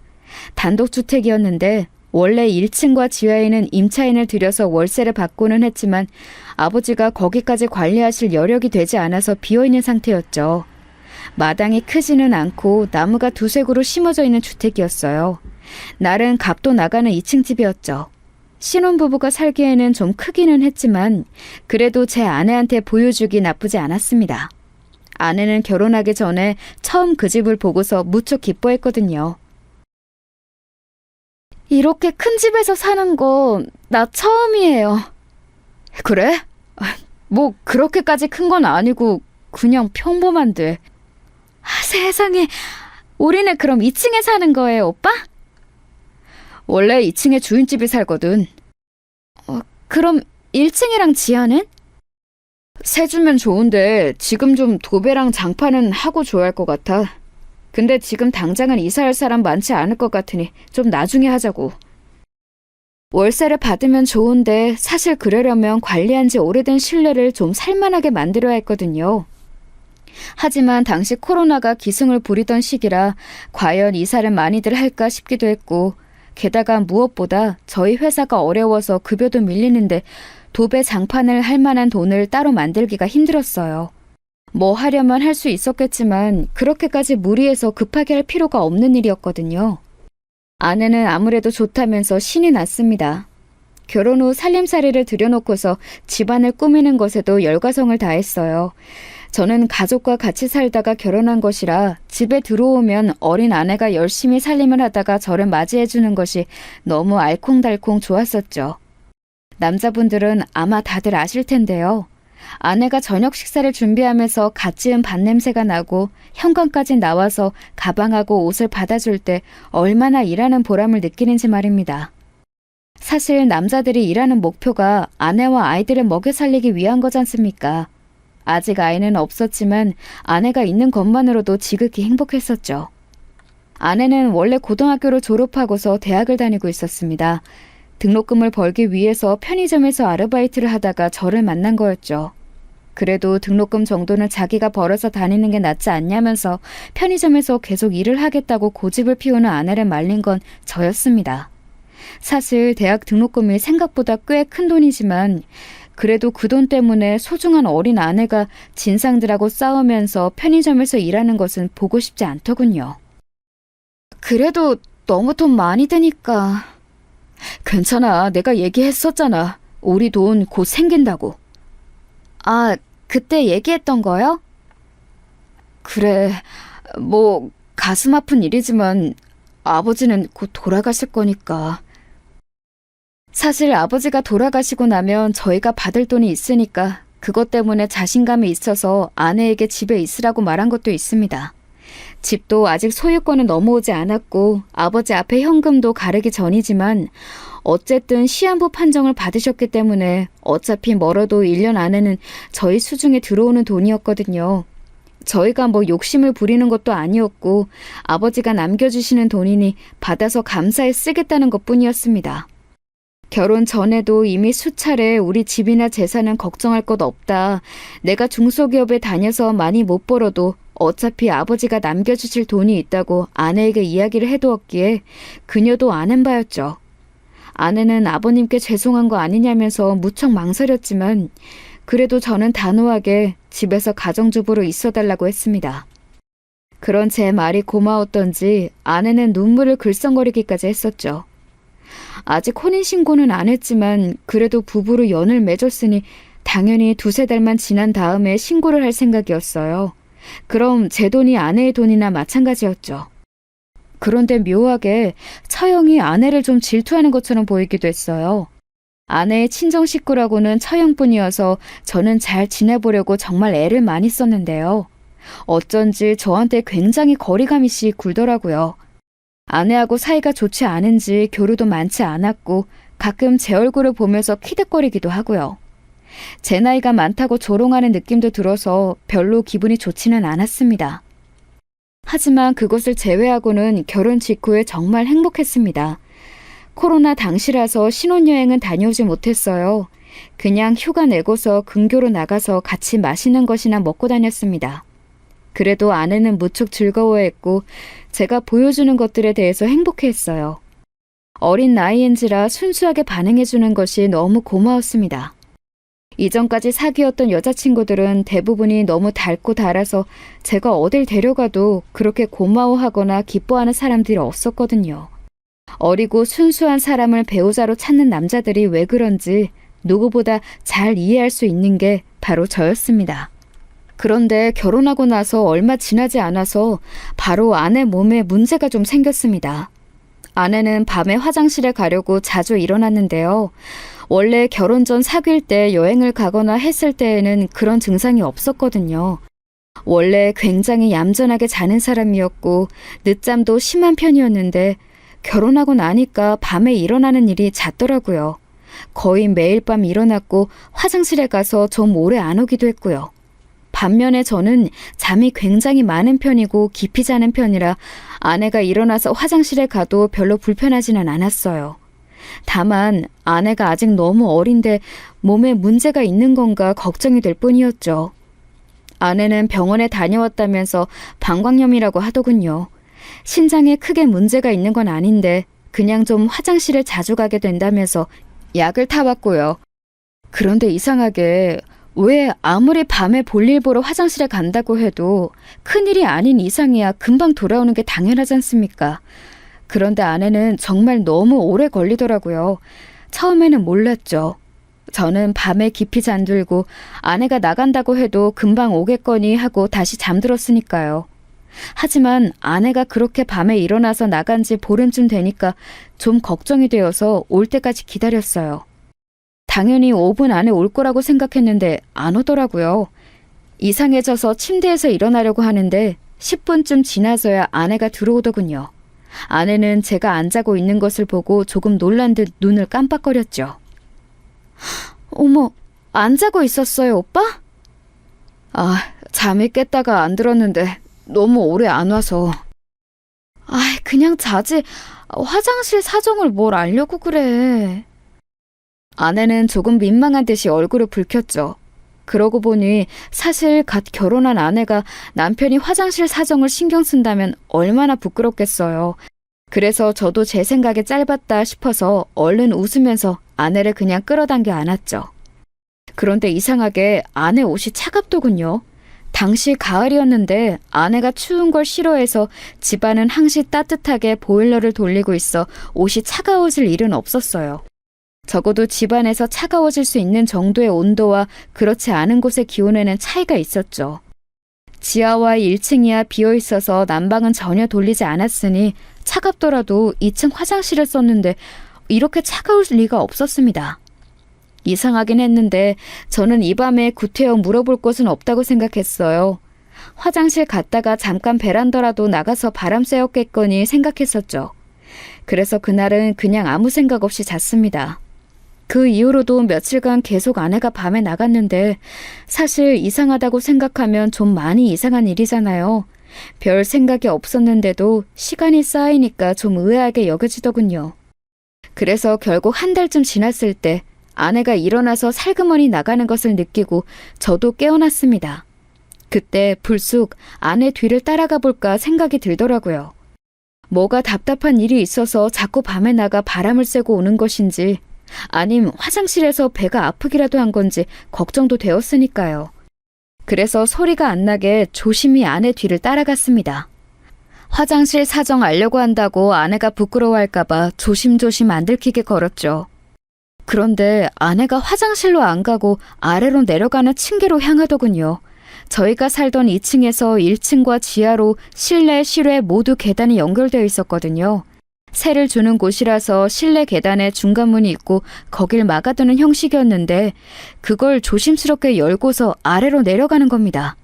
B: 단독주택이었는데 원래 1층과 지하에는 임차인을 들여서 월세를 받고는 했지만 아버지가 거기까지 관리하실 여력이 되지 않아서 비어있는 상태였죠. 마당이 크지는 않고 나무가 두세 그루 심어져 있는 주택이었어요. 날은 값도 나가는 2층 집이었죠. 신혼부부가 살기에는 좀 크기는 했지만 그래도 제 아내한테 보여주기 나쁘지 않았습니다. 아내는 결혼하기 전에 처음 그 집을 보고서 무척 기뻐했거든요. 이렇게 큰 집에서 사는 거 나 처음이에요. 그래? 뭐 그렇게까지 큰 건 아니고 그냥 평범한데. 세상에, 우리는 그럼 2층에 사는 거예요, 오빠? 원래 2층에 주인집이 살거든. 그럼 1층이랑 지하는? 세 주면 좋은데 지금 좀 도배랑 장판은 하고 줘야 할 것 같아. 근데 지금 당장은 이사할 사람 많지 않을 것 같으니 좀 나중에 하자고. 월세를 받으면 좋은데 사실 그러려면 관리한 지 오래된 실내를 좀 살만하게 만들어야 했거든요. 하지만 당시 코로나가 기승을 부리던 시기라 과연 이사를 많이들 할까 싶기도 했고, 게다가 무엇보다 저희 회사가 어려워서 급여도 밀리는데 도배 장판을 할 만한 돈을 따로 만들기가 힘들었어요. 뭐 하려면 할 수 있었겠지만 그렇게까지 무리해서 급하게 할 필요가 없는 일이었거든요. 아내는 아무래도 좋다면서 신이 났습니다. 결혼 후 살림살이를 들여놓고서 집안을 꾸미는 것에도 열과성을 다했어요. 저는 가족과 같이 살다가 결혼한 것이라 집에 들어오면 어린 아내가 열심히 살림을 하다가 저를 맞이해주는 것이 너무 알콩달콩 좋았었죠. 남자분들은 아마 다들 아실 텐데요. 아내가 저녁 식사를 준비하면서 갓 지은 밥 냄새가 나고 현관까지 나와서 가방하고 옷을 받아줄 때 얼마나 일하는 보람을 느끼는지 말입니다. 사실 남자들이 일하는 목표가 아내와 아이들을 먹여 살리기 위한 거지 않습니까? 아직 아이는 없었지만 아내가 있는 것만으로도 지극히 행복했었죠. 아내는 원래 고등학교를 졸업하고서 대학을 다니고 있었습니다. 등록금을 벌기 위해서 편의점에서 아르바이트를 하다가 저를 만난 거였죠. 그래도 등록금 정도는 자기가 벌어서 다니는 게 낫지 않냐면서 편의점에서 계속 일을 하겠다고 고집을 피우는 아내를 말린 건 저였습니다. 사실 대학 등록금이 생각보다 꽤 큰 돈이지만 그래도 그 돈 때문에 소중한 어린 아내가 진상들하고 싸우면서 편의점에서 일하는 것은 보고 싶지 않더군요. 그래도 너무 돈 많이 드니까. 괜찮아, 내가 얘기했었잖아. 우리 돈 곧 생긴다고. 아, 그때 얘기했던 거요? 그래, 뭐 가슴 아픈 일이지만 아버지는 곧 돌아가실 거니까. 사실 아버지가 돌아가시고 나면 저희가 받을 돈이 있으니까 그것 때문에 자신감이 있어서 아내에게 집에 있으라고 말한 것도 있습니다. 집도 아직 소유권은 넘어오지 않았고 아버지 앞에 현금도 가르기 전이지만 어쨌든 시한부 판정을 받으셨기 때문에 어차피 멀어도 1년 안에는 저희 수중에 들어오는 돈이었거든요. 저희가 뭐 욕심을 부리는 것도 아니었고 아버지가 남겨주시는 돈이니 받아서 감사히 쓰겠다는 것뿐이었습니다. 결혼 전에도 이미 수차례 우리 집이나 재산은 걱정할 것 없다. 내가 중소기업에 다녀서 많이 못 벌어도 어차피 아버지가 남겨주실 돈이 있다고 아내에게 이야기를 해두었기에 그녀도 아는 바였죠. 아내는 아버님께 죄송한 거 아니냐면서 무척 망설였지만 그래도 저는 단호하게 집에서 가정주부로 있어달라고 했습니다. 그런 제 말이 고마웠던지 아내는 눈물을 글썽거리기까지 했었죠. 아직 혼인신고는 안 했지만 그래도 부부로 연을 맺었으니 당연히 2-3달만 지난 다음에 신고를 할 생각이었어요. 그럼 제 돈이 아내의 돈이나 마찬가지였죠. 그런데 묘하게 처형이 아내를 좀 질투하는 것처럼 보이기도 했어요. 아내의 친정 식구라고는 처형뿐이어서 저는 잘 지내보려고 정말 애를 많이 썼는데요. 어쩐지 저한테 굉장히 거리감이 씨 굴더라고요. 아내하고 사이가 좋지 않은지 교류도 많지 않았고 가끔 제 얼굴을 보면서 키득거리기도 하고요. 제 나이가 많다고 조롱하는 느낌도 들어서 별로 기분이 좋지는 않았습니다. 하지만 그것을 제외하고는 결혼 직후에 정말 행복했습니다. 코로나 당시라서 신혼여행은 다녀오지 못했어요. 그냥 휴가 내고서 근교로 나가서 같이 맛있는 것이나 먹고 다녔습니다. 그래도 아내는 무척 즐거워했고 제가 보여주는 것들에 대해서 행복해했어요. 어린 나이인지라 순수하게 반응해주는 것이 너무 고마웠습니다. 이전까지 사귀었던 여자친구들은 대부분이 너무 닳고 달아서 제가 어딜 데려가도 그렇게 고마워하거나 기뻐하는 사람들이 없었거든요. 어리고 순수한 사람을 배우자로 찾는 남자들이 왜 그런지 누구보다 잘 이해할 수 있는 게 바로 저였습니다. 그런데 결혼하고 나서 얼마 지나지 않아서 바로 아내 몸에 문제가 좀 생겼습니다. 아내는 밤에 화장실에 가려고 자주 일어났는데요. 원래 결혼 전 사귈 때 여행을 가거나 했을 때에는 그런 증상이 없었거든요. 원래 굉장히 얌전하게 자는 사람이었고 늦잠도 심한 편이었는데 결혼하고 나니까 밤에 일어나는 일이 잦더라고요. 거의 매일 밤 일어났고 화장실에 가서 좀 오래 안 오기도 했고요. 반면에 저는 잠이 굉장히 많은 편이고 깊이 자는 편이라 아내가 일어나서 화장실에 가도 별로 불편하지는 않았어요. 다만 아내가 아직 너무 어린데 몸에 문제가 있는 건가 걱정이 될 뿐이었죠. 아내는 병원에 다녀왔다면서 방광염이라고 하더군요. 신장에 크게 문제가 있는 건 아닌데 그냥 좀 화장실에 자주 가게 된다면서 약을 타봤고요. 그런데 이상하게 왜 아무리 밤에 볼일 보러 화장실에 간다고 해도 큰일이 아닌 이상이야 금방 돌아오는 게 당연하지 않습니까? 그런데 아내는 정말 너무 오래 걸리더라고요. 처음에는 몰랐죠. 저는 밤에 깊이 잠들고 아내가 나간다고 해도 금방 오겠거니 하고 다시 잠들었으니까요. 하지만 아내가 그렇게 밤에 일어나서 나간 지 보름쯤 되니까 좀 걱정이 되어서 올 때까지 기다렸어요. 당연히 5분 안에 올 거라고 생각했는데 안 오더라고요. 이상해져서 침대에서 일어나려고 하는데 10분쯤 지나서야 아내가 들어오더군요. 아내는 제가 안 자고 있는 것을 보고 조금 놀란 듯 눈을 깜빡거렸죠. 어머, 안 자고 있었어요, 오빠? 잠이 깼다가 안 들었는데 너무 오래 안 와서. 그냥 자지. 화장실 사정을 뭘 알려고 그래. 아내는 조금 민망한 듯이 얼굴을 붉혔죠. 그러고 보니 사실 갓 결혼한 아내가 남편이 화장실 사정을 신경 쓴다면 얼마나 부끄럽겠어요. 그래서 저도 제 생각에 짧았다 싶어서 얼른 웃으면서 아내를 그냥 끌어당겨 안았죠. 그런데 이상하게 아내 옷이 차갑더군요. 당시 가을이었는데 아내가 추운 걸 싫어해서 집안은 항시 따뜻하게 보일러를 돌리고 있어 옷이 차가워질 일은 없었어요. 적어도 집안에서 차가워질 수 있는 정도의 온도와 그렇지 않은 곳의 기온에는 차이가 있었죠. 지하와 1층이야 비어있어서 난방은 전혀 돌리지 않았으니 차갑더라도 2층 화장실을 썼는데 이렇게 차가울 리가 없었습니다. 이상하긴 했는데 저는 이 밤에 구태여 물어볼 곳은 없다고 생각했어요. 화장실 갔다가 잠깐 베란다라도 나가서 바람 쐬었겠거니 생각했었죠. 그래서 그날은 그냥 아무 생각 없이 잤습니다. 그 이후로도 며칠간 계속 아내가 밤에 나갔는데 사실 이상하다고 생각하면 좀 많이 이상한 일이잖아요. 별 생각이 없었는데도 시간이 쌓이니까 좀 의아하게 여겨지더군요. 그래서 결국 한 달쯤 지났을 때 아내가 일어나서 살그머니 나가는 것을 느끼고 저도 깨어났습니다. 그때 불쑥 아내 뒤를 따라가 볼까 생각이 들더라고요. 뭐가 답답한 일이 있어서 자꾸 밤에 나가 바람을 쐬고 오는 것인지 아님 화장실에서 배가 아프기라도 한 건지 걱정도 되었으니까요. 그래서 소리가 안 나게 조심히 아내 뒤를 따라갔습니다. 화장실 사정 알려고 한다고 아내가 부끄러워할까봐 조심조심 안 들키게 걸었죠. 그런데 아내가 화장실로 안 가고 아래로 내려가는 층계로 향하더군요. 저희가 살던 2층에서 1층과 지하로 실내, 실외 모두 계단이 연결되어 있었거든요. 세를 주는 곳이라서 실내 계단에 중간문이 있고 거길 막아두는 형식이었는데 그걸 조심스럽게 열고서 아래로 내려가는 겁니다.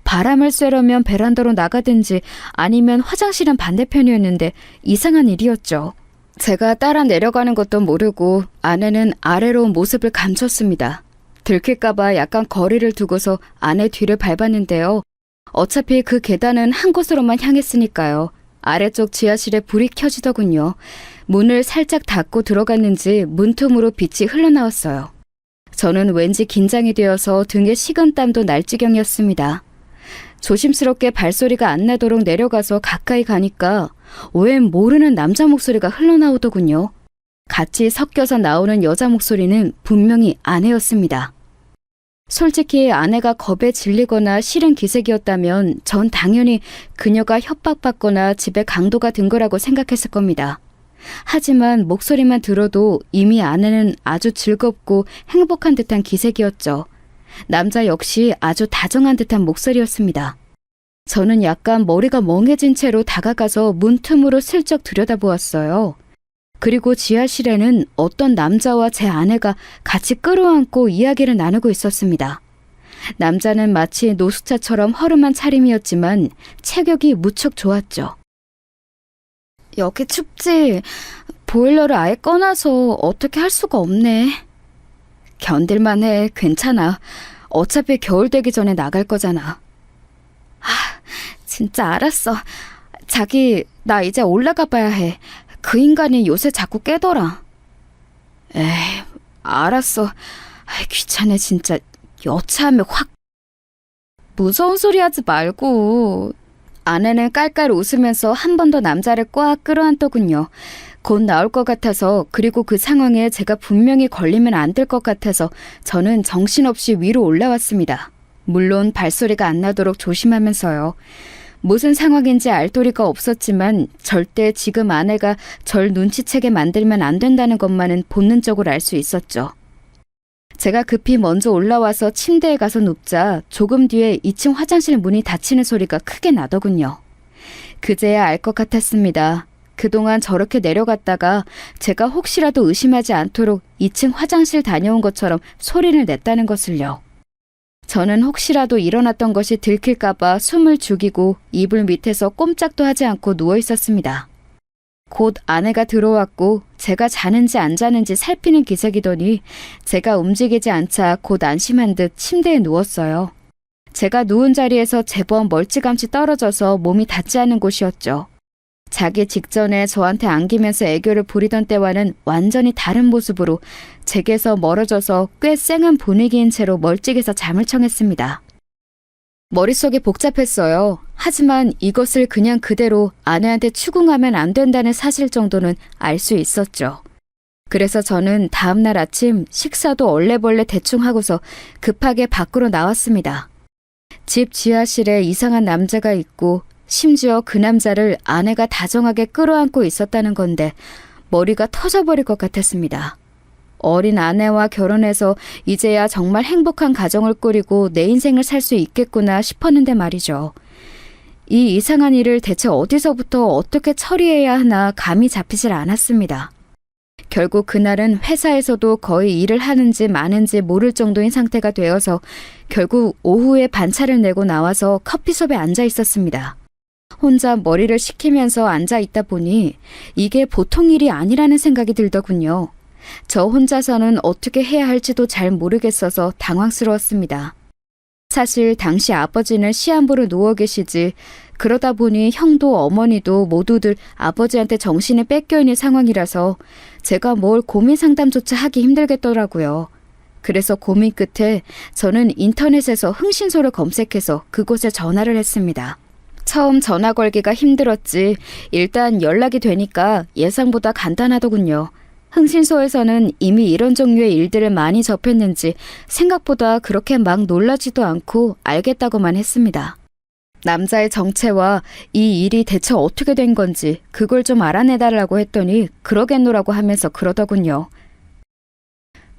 B: 바람을 쐬려면 베란다로 나가든지 아니면 화장실은 반대편이었는데 이상한 일이었죠. 제가 따라 내려가는 것도 모르고 아내는 아래로 모습을 감췄습니다. 들킬까봐 약간 거리를 두고서 아내 뒤를 밟았는데요. 어차피 그 계단은 한 곳으로만 향했으니까요. 아래쪽 지하실에 불이 켜지더군요. 문을 살짝 닫고 들어갔는지 문틈으로 빛이 흘러나왔어요. 저는 왠지 긴장이 되어서 등에 식은땀도 날 지경이었습니다. 조심스럽게 발소리가 안 나도록 내려가서 가까이 가니까 웬 모르는 남자 목소리가 흘러나오더군요. 같이 섞여서 나오는 여자 목소리는 분명히 아내였습니다. 솔직히 아내가 겁에 질리거나 싫은 기색이었다면 전 당연히 그녀가 협박받거나 집에 강도가 든 거라고 생각했을 겁니다. 하지만 목소리만 들어도 이미 아내는 아주 즐겁고 행복한 듯한 기색이었죠. 남자 역시 아주 다정한 듯한 목소리였습니다. 저는 약간 머리가 멍해진 채로 다가가서 문틈으로 슬쩍 들여다보았어요. 그리고 지하실에는 어떤 남자와 제 아내가 같이 끌어안고 이야기를 나누고 있었습니다. 남자는 마치 노숙자처럼 허름한 차림이었지만 체격이 무척 좋았죠. 여기 춥지? 보일러를 아예 꺼놔서 어떻게 할 수가 없네. 견딜만 해. 괜찮아. 어차피 겨울 되기 전에 나갈 거잖아. 진짜 알았어. 자기, 나 이제 올라가 봐야 해. 그 인간이 요새 자꾸 깨더라. 에이, 알았어. 귀찮네 진짜. 여차하면 확. 무서운 소리 하지 말고. 아내는 깔깔 웃으면서 한 번 더 남자를 꽉 끌어안더군요. 곧 나올 것 같아서, 그리고 그 상황에 제가 분명히 걸리면 안 될 것 같아서 저는 정신없이 위로 올라왔습니다. 물론 발소리가 안 나도록 조심하면서요. 무슨 상황인지 알 도리가 없었지만 절대 지금 아내가 절 눈치채게 만들면 안 된다는 것만은 본능적으로 알 수 있었죠. 제가 급히 먼저 올라와서 침대에 가서 눕자 조금 뒤에 2층 화장실 문이 닫히는 소리가 크게 나더군요. 그제야 알 것 같았습니다. 그동안 저렇게 내려갔다가 제가 혹시라도 의심하지 않도록 2층 화장실 다녀온 것처럼 소리를 냈다는 것을요. 저는 혹시라도 일어났던 것이 들킬까봐 숨을 죽이고 이불 밑에서 꼼짝도 하지 않고 누워 있었습니다. 곧 아내가 들어왔고 제가 자는지 안 자는지 살피는 기색이더니 제가 움직이지 않자 곧 안심한 듯 침대에 누웠어요. 제가 누운 자리에서 제법 멀찌감치 떨어져서 몸이 닿지 않는 곳이었죠. 자기 직전에 저한테 안기면서 애교를 부리던 때와는 완전히 다른 모습으로 제게서 멀어져서 꽤 쌩한 분위기인 채로 멀찍이서 잠을 청했습니다. 머릿속이 복잡했어요. 하지만 이것을 그냥 그대로 아내한테 추궁하면 안 된다는 사실 정도는 알 수 있었죠. 그래서 저는 다음날 아침 식사도 얼레벌레 대충 하고서 급하게 밖으로 나왔습니다. 집 지하실에 이상한 남자가 있고 심지어 그 남자를 아내가 다정하게 끌어안고 있었다는 건데 머리가 터져버릴 것 같았습니다. 어린 아내와 결혼해서 이제야 정말 행복한 가정을 꾸리고 내 인생을 살 수 있겠구나 싶었는데 말이죠. 이 이상한 일을 대체 어디서부터 어떻게 처리해야 하나 감이 잡히질 않았습니다. 결국 그날은 회사에서도 거의 일을 하는지 마는지 모를 정도인 상태가 되어서 결국 오후에 반차를 내고 나와서 커피숍에 앉아 있었습니다. 혼자 머리를 식히면서 앉아 있다 보니 이게 보통 일이 아니라는 생각이 들더군요. 저 혼자서는 어떻게 해야 할지도 잘 모르겠어서 당황스러웠습니다. 사실 당시 아버지는 시한부로 누워 계시지 그러다 보니 형도 어머니도 모두들 아버지한테 정신이 뺏겨 있는 상황이라서 제가 뭘 고민 상담조차 하기 힘들겠더라고요. 그래서 고민 끝에 저는 인터넷에서 흥신소를 검색해서 그곳에 전화를 했습니다. 처음 전화 걸기가 힘들었지 일단 연락이 되니까 예상보다 간단하더군요. 흥신소에서는 이미 이런 종류의 일들을 많이 접했는지 생각보다 그렇게 막 놀라지도 않고 알겠다고만 했습니다. 남자의 정체와 이 일이 대체 어떻게 된 건지 그걸 좀 알아내달라고 했더니 그러겠노라고 하면서 그러더군요.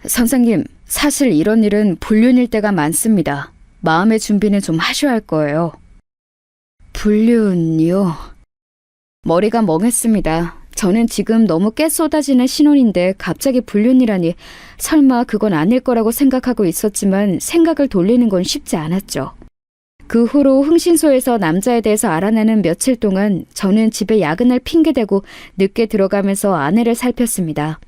B: 선생님, 사실 이런 일은 불륜일 때가 많습니다. 마음의 준비는 좀 하셔야 할 거예요. 불륜이요? 머리가 멍했습니다. 저는 지금 너무 깨 쏟아지는 신혼인데 갑자기 불륜이라니 설마 그건 아닐 거라고 생각하고 있었지만 생각을 돌리는 건 쉽지 않았죠. 그 후로 흥신소에서 남자에 대해서 알아내는 며칠 동안 저는 집에 야근을 핑계대고 늦게 들어가면서 아내를 살폈습니다.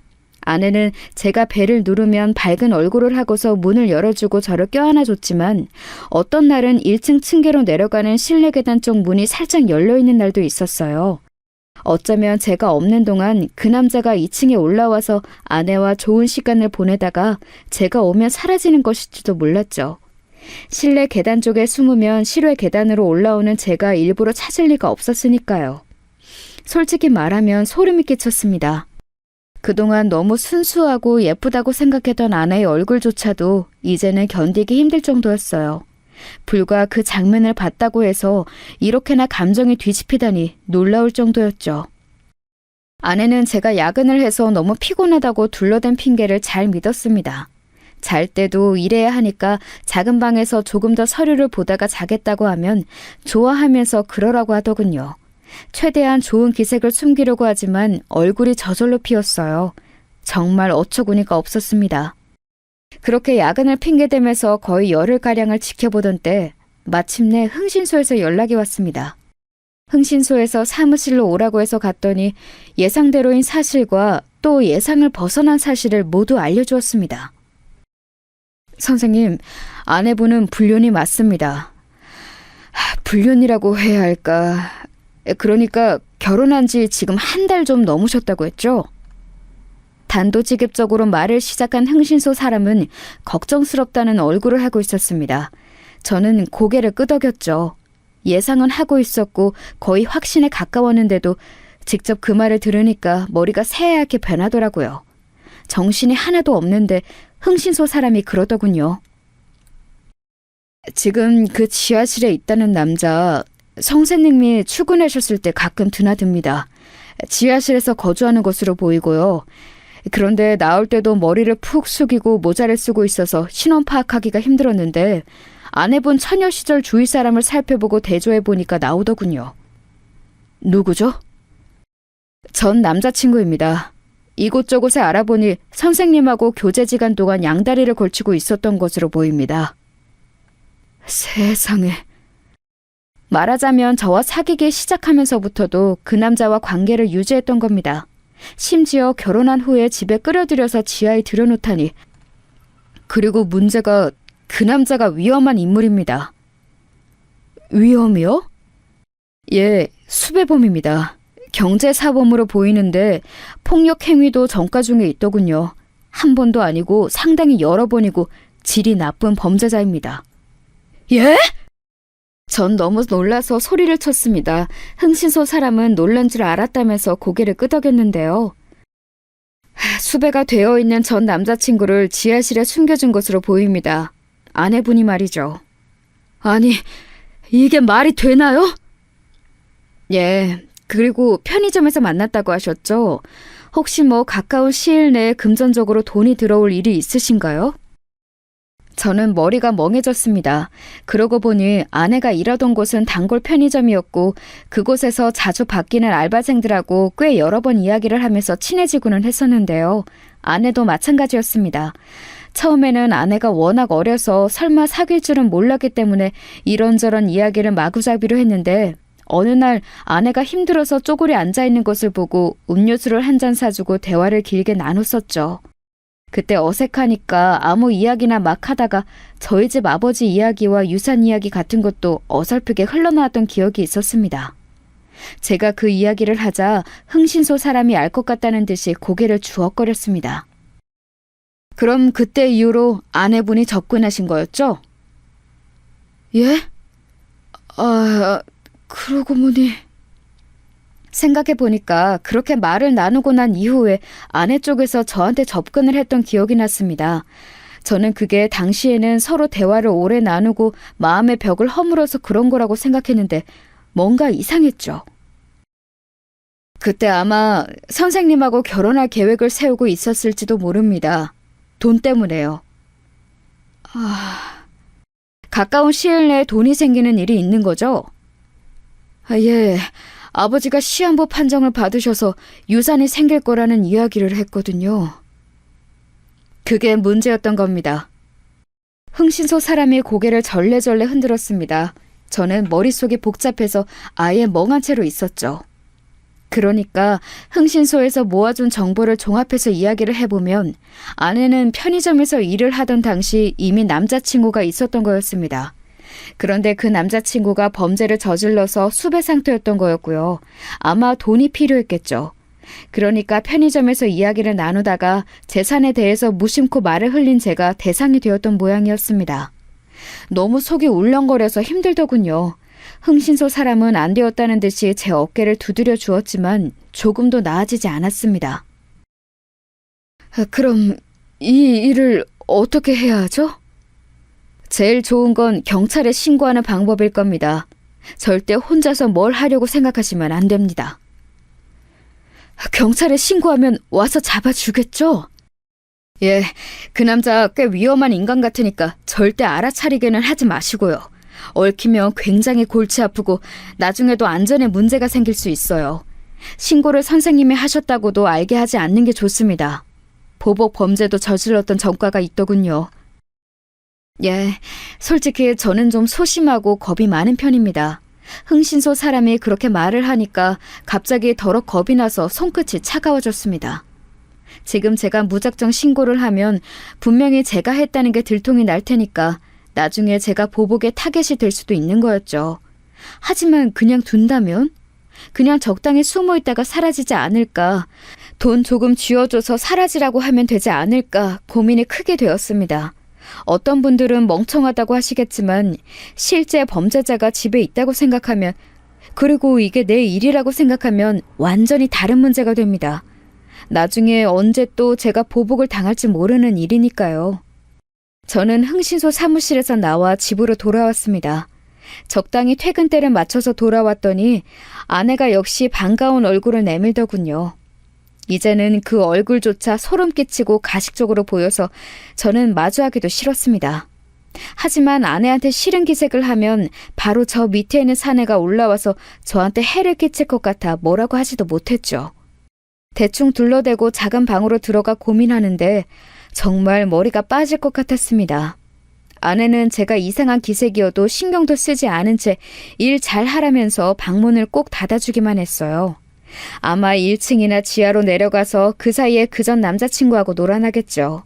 B: 아내는 제가 벨을 누르면 밝은 얼굴을 하고서 문을 열어주고 저를 껴안아줬지만 어떤 날은 1층 층계로 내려가는 실내 계단 쪽 문이 살짝 열려있는 날도 있었어요. 어쩌면 제가 없는 동안 그 남자가 2층에 올라와서 아내와 좋은 시간을 보내다가 제가 오면 사라지는 것일지도 몰랐죠. 실내 계단 쪽에 숨으면 실외 계단으로 올라오는 제가 일부러 찾을 리가 없었으니까요. 솔직히 말하면 소름이 끼쳤습니다. 그동안 너무 순수하고 예쁘다고 생각했던 아내의 얼굴조차도 이제는 견디기 힘들 정도였어요. 불과 그 장면을 봤다고 해서 이렇게나 감정이 뒤집히다니 놀라울 정도였죠. 아내는 제가 야근을 해서 너무 피곤하다고 둘러댄 핑계를 잘 믿었습니다. 잘 때도 일해야 하니까 작은 방에서 조금 더 서류를 보다가 자겠다고 하면 좋아하면서 그러라고 하더군요. 최대한 좋은 기색을 숨기려고 하지만 얼굴이 저절로 피었어요. 정말 어처구니가 없었습니다. 그렇게 야근을 핑계대면서 거의 열흘가량을 지켜보던 때 마침내 흥신소에서 연락이 왔습니다. 흥신소에서 사무실로 오라고 해서 갔더니 예상대로인 사실과 또 예상을 벗어난 사실을 모두 알려주었습니다. 선생님, 아내분은 불륜이 맞습니다. 불륜이라고 해야 할까? 그러니까 결혼한 지 지금 한 달 좀 넘으셨다고 했죠? 단도직입적으로 말을 시작한 흥신소 사람은 걱정스럽다는 얼굴을 하고 있었습니다. 저는 고개를 끄덕였죠. 예상은 하고 있었고 거의 확신에 가까웠는데도 직접 그 말을 들으니까 머리가 새하얗게 변하더라고요. 정신이 하나도 없는데 흥신소 사람이 그러더군요. 지금 그 지하실에 있다는 남자, 선생님이 출근하셨을 때 가끔 드나듭니다. 지하실에서 거주하는 것으로 보이고요. 그런데 나올 때도 머리를 푹 숙이고 모자를 쓰고 있어서 신원 파악하기가 힘들었는데 아내분 처녀 시절 주위 사람을 살펴보고 대조해보니까 나오더군요. 누구죠? 전 남자친구입니다. 이곳저곳에 알아보니 선생님하고 교제지간 동안 양다리를 걸치고 있었던 것으로 보입니다. 세상에. 말하자면 저와 사귀기 시작하면서부터도 그 남자와 관계를 유지했던 겁니다. 심지어 결혼한 후에 집에 끌어들여서 지하에 들여놓다니. 그리고 문제가 그 남자가 위험한 인물입니다. 위험이요? 예, 수배범입니다. 경제사범으로 보이는데 폭력 행위도 전과 중에 있더군요. 한 번도 아니고 상당히 여러 번이고 질이 나쁜 범죄자입니다. 예? 전 너무 놀라서 소리를 쳤습니다. 흥신소 사람은 놀란 줄 알았다면서 고개를 끄덕였는데요. 수배가 되어 있는 전 남자친구를 지하실에 숨겨준 것으로 보입니다. 아내분이 말이죠. 아니, 이게 말이 되나요? 예, 그리고 편의점에서 만났다고 하셨죠? 혹시 가까운 시일 내에 금전적으로 돈이 들어올 일이 있으신가요? 저는 머리가 멍해졌습니다. 그러고 보니 아내가 일하던 곳은 단골 편의점이었고 그곳에서 자주 바뀌는 알바생들하고 꽤 여러 번 이야기를 하면서 친해지고는 했었는데요. 아내도 마찬가지였습니다. 처음에는 아내가 워낙 어려서 설마 사귈 줄은 몰랐기 때문에 이런저런 이야기를 마구잡이로 했는데 어느 날 아내가 힘들어서 쪼그려 앉아있는 것을 보고 음료수를 한 잔 사주고 대화를 길게 나눴었죠. 그때 어색하니까 아무 이야기나 막 하다가 저희 집 아버지 이야기와 유산 이야기 같은 것도 어설프게 흘러나왔던 기억이 있었습니다. 제가 그 이야기를 하자 흥신소 사람이 알 것 같다는 듯이 고개를 주걱거렸습니다. 그럼 그때 이후로 아내분이 접근하신 거였죠? 예? 그러고 보니... 생각해보니까 그렇게 말을 나누고 난 이후에 아내 쪽에서 저한테 접근을 했던 기억이 났습니다. 저는 그게 당시에는 서로 대화를 오래 나누고 마음의 벽을 허물어서 그런 거라고 생각했는데 뭔가 이상했죠. 그때 아마 선생님하고 결혼할 계획을 세우고 있었을지도 모릅니다. 돈 때문에요. 가까운 시일 내에 돈이 생기는 일이 있는 거죠? 예. 아버지가 시한부 판정을 받으셔서 유산이 생길 거라는 이야기를 했거든요. 그게 문제였던 겁니다. 흥신소 사람이 고개를 절레절레 흔들었습니다. 저는 머릿속이 복잡해서 아예 멍한 채로 있었죠. 그러니까 흥신소에서 모아준 정보를 종합해서 이야기를 해보면 아내는 편의점에서 일을 하던 당시 이미 남자친구가 있었던 거였습니다. 그런데 그 남자친구가 범죄를 저질러서 수배 상태였던 거였고요. 아마 돈이 필요했겠죠. 그러니까 편의점에서 이야기를 나누다가 재산에 대해서 무심코 말을 흘린 제가 대상이 되었던 모양이었습니다. 너무 속이 울렁거려서 힘들더군요. 흥신소 사람은 안 되었다는 듯이 제 어깨를 두드려 주었지만 조금도 나아지지 않았습니다. 그럼 이 일을 어떻게 해야 하죠? 제일 좋은 건 경찰에 신고하는 방법일 겁니다. 절대 혼자서 뭘 하려고 생각하시면 안 됩니다. 경찰에 신고하면 와서 잡아주겠죠? 예, 그 남자 꽤 위험한 인간 같으니까 절대 알아차리게는 하지 마시고요. 얽히면 굉장히 골치 아프고 나중에도 안전에 문제가 생길 수 있어요. 신고를 선생님이 하셨다고도 알게 하지 않는 게 좋습니다. 보복 범죄도 저질렀던 전과가 있더군요. 예, 솔직히 저는 좀 소심하고 겁이 많은 편입니다. 흥신소 사람이 그렇게 말을 하니까 갑자기 더럭 겁이 나서 손끝이 차가워졌습니다. 지금 제가 무작정 신고를 하면 분명히 제가 했다는 게 들통이 날 테니까 나중에 제가 보복의 타겟이 될 수도 있는 거였죠. 하지만 그냥 둔다면? 그냥 적당히 숨어 있다가 사라지지 않을까, 돈 조금 쥐어줘서 사라지라고 하면 되지 않을까 고민이 크게 되었습니다. 어떤 분들은 멍청하다고 하시겠지만 실제 범죄자가 집에 있다고 생각하면, 그리고 이게 내 일이라고 생각하면 완전히 다른 문제가 됩니다. 나중에 언제 또 제가 보복을 당할지 모르는 일이니까요. 저는 흥신소 사무실에서 나와 집으로 돌아왔습니다. 적당히 퇴근 때를 맞춰서 돌아왔더니 아내가 역시 반가운 얼굴을 내밀더군요. 이제는 그 얼굴조차 소름 끼치고 가식적으로 보여서 저는 마주하기도 싫었습니다. 하지만 아내한테 싫은 기색을 하면 바로 저 밑에 있는 사내가 올라와서 저한테 해를 끼칠 것 같아 뭐라고 하지도 못했죠. 대충 둘러대고 작은 방으로 들어가 고민하는데 정말 머리가 빠질 것 같았습니다. 아내는 제가 이상한 기색이어도 신경도 쓰지 않은 채 일 잘하라면서 방문을 꼭 닫아주기만 했어요. 아마 1층이나 지하로 내려가서 그 사이에 그전 남자친구하고 놀아나겠죠.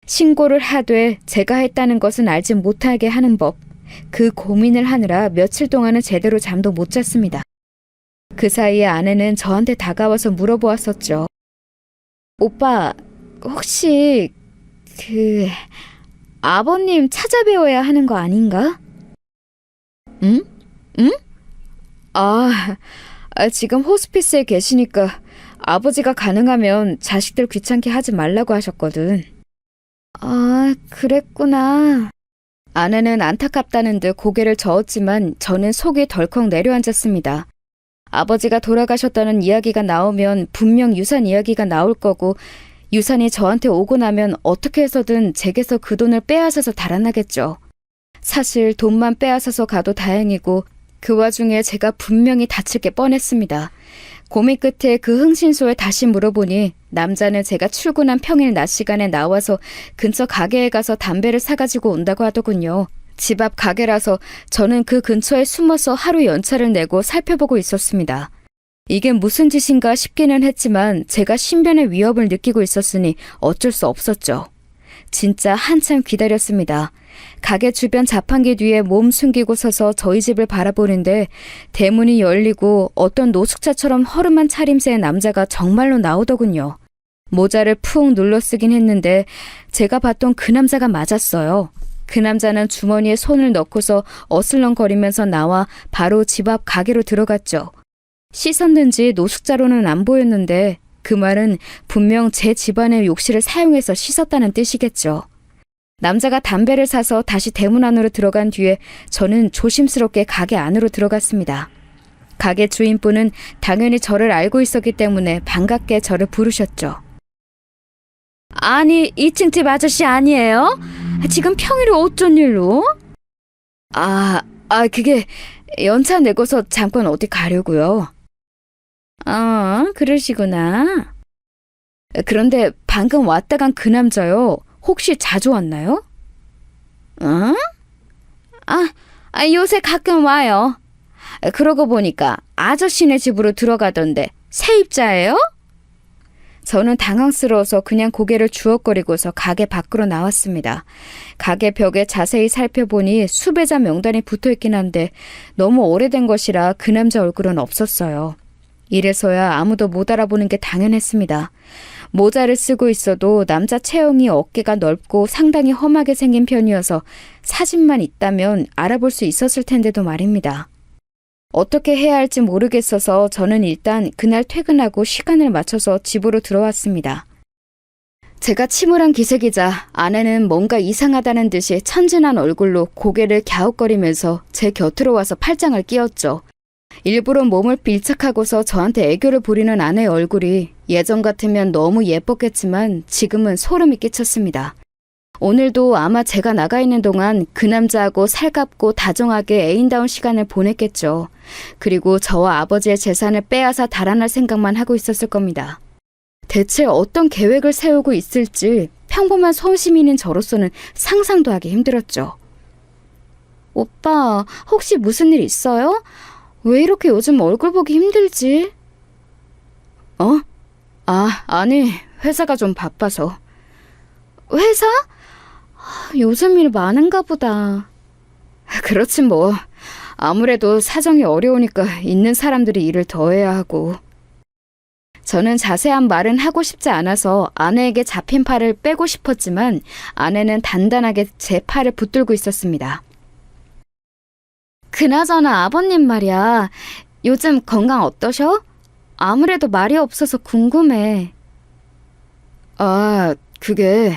B: 신고를 하되 제가 했다는 것은 알지 못하게 하는 법. 그 고민을 하느라 며칠 동안은 제대로 잠도 못 잤습니다. 그 사이에 아내는 저한테 다가와서 물어보았었죠. 오빠, 혹시 아버님 찾아뵈어야 하는 거 아닌가? 응? 응? 지금 호스피스에 계시니까 아버지가 가능하면 자식들 귀찮게 하지 말라고 하셨거든. 아, 그랬구나. 아내는 안타깝다는 듯 고개를 저었지만 저는 속이 덜컥 내려앉았습니다. 아버지가 돌아가셨다는 이야기가 나오면 분명 유산 이야기가 나올 거고, 유산이 저한테 오고 나면 어떻게 해서든 제게서 그 돈을 빼앗아서 달아나겠죠. 사실 돈만 빼앗아서 가도 다행이고 그 와중에 제가 분명히 다칠 게 뻔했습니다. 고민 끝에 그 흥신소에 다시 물어보니 남자는 제가 출근한 평일 낮 시간에 나와서 근처 가게에 가서 담배를 사가지고 온다고 하더군요. 집 앞 가게라서 저는 그 근처에 숨어서 하루 연차를 내고 살펴보고 있었습니다. 이게 무슨 짓인가 싶기는 했지만 제가 신변의 위협을 느끼고 있었으니 어쩔 수 없었죠. 진짜 한참 기다렸습니다. 가게 주변 자판기 뒤에 몸 숨기고 서서 저희 집을 바라보는데 대문이 열리고 어떤 노숙자처럼 허름한 차림새의 남자가 정말로 나오더군요. 모자를 푹 눌러 쓰긴 했는데 제가 봤던 그 남자가 맞았어요. 그 남자는 주머니에 손을 넣고서 어슬렁거리면서 나와 바로 집 앞 가게로 들어갔죠. 씻었는지 노숙자로는 안 보였는데 그 말은 분명 제 집안의 욕실을 사용해서 씻었다는 뜻이겠죠. 남자가 담배를 사서 다시 대문 안으로 들어간 뒤에 저는 조심스럽게 가게 안으로 들어갔습니다. 가게 주인분은 당연히 저를 알고 있었기 때문에 반갑게 저를 부르셨죠. 아니, 2층 집 아저씨 아니에요? 지금 평일에 어쩐 일로? 그게 연차 내고서 잠깐 어디 가려고요. 그러시구나. 그런데 방금 왔다 간 그 남자요. 혹시 자주 왔나요? 요새 가끔 와요. 그러고 보니까 아저씨네 집으로 들어가던데 세입자예요? 저는 당황스러워서 그냥 고개를 주걱거리고서 가게 밖으로 나왔습니다. 가게 벽에 자세히 살펴보니 수배자 명단이 붙어있긴 한데 너무 오래된 것이라 그 남자 얼굴은 없었어요. 이래서야 아무도 못 알아보는 게 당연했습니다. 모자를 쓰고 있어도 남자 체형이 어깨가 넓고 상당히 험하게 생긴 편이어서 사진만 있다면 알아볼 수 있었을 텐데도 말입니다. 어떻게 해야 할지 모르겠어서 저는 일단 그날 퇴근하고 시간을 맞춰서 집으로 들어왔습니다. 제가 침울한 기색이자 아내는 뭔가 이상하다는 듯이 천진한 얼굴로 고개를 갸웃거리면서 제 곁으로 와서 팔짱을 끼웠죠. 일부러 몸을 밀착하고서 저한테 애교를 부리는 아내의 얼굴이 예전 같으면 너무 예뻤겠지만 지금은 소름이 끼쳤습니다. 오늘도 아마 제가 나가 있는 동안 그 남자하고 살갑고 다정하게 애인다운 시간을 보냈겠죠. 그리고 저와 아버지의 재산을 빼앗아 달아날 생각만 하고 있었을 겁니다. 대체 어떤 계획을 세우고 있을지 평범한 소시민인 저로서는 상상도 하기 힘들었죠. 오빠, 혹시 무슨 일 있어요? 왜 이렇게 요즘 얼굴 보기 힘들지? 아니, 회사가 좀 바빠서. 회사? 요즘 일 많은가 보다. 그렇지 뭐. 아무래도 사정이 어려우니까 있는 사람들이 일을 더 해야 하고. 저는 자세한 말은 하고 싶지 않아서 아내에게 잡힌 팔을 빼고 싶었지만 아내는 단단하게 제 팔을 붙들고 있었습니다. 그나저나 아버님 말이야. 요즘 건강 어떠셔? 아무래도 말이 없어서 궁금해. 그게...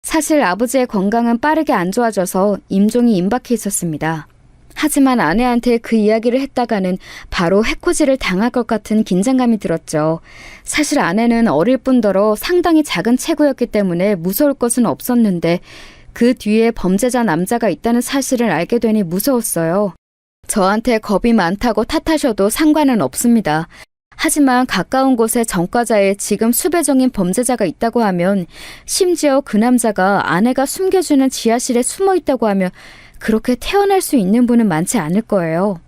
B: 사실 아버지의 건강은 빠르게 안 좋아져서 임종이 임박해 있었습니다. 하지만 아내한테 그 이야기를 했다가는 바로 해코지를 당할 것 같은 긴장감이 들었죠. 사실 아내는 어릴 뿐더러 상당히 작은 체구였기 때문에 무서울 것은 없었는데 그 뒤에 범죄자 남자가 있다는 사실을 알게 되니 무서웠어요. 저한테 겁이 많다고 탓하셔도 상관은 없습니다. 하지만 가까운 곳에 전과자에 지금 수배정인 범죄자가 있다고 하면, 심지어 그 남자가 아내가 숨겨주는 지하실에 숨어 있다고 하면 그렇게 태어날 수 있는 분은 많지 않을 거예요.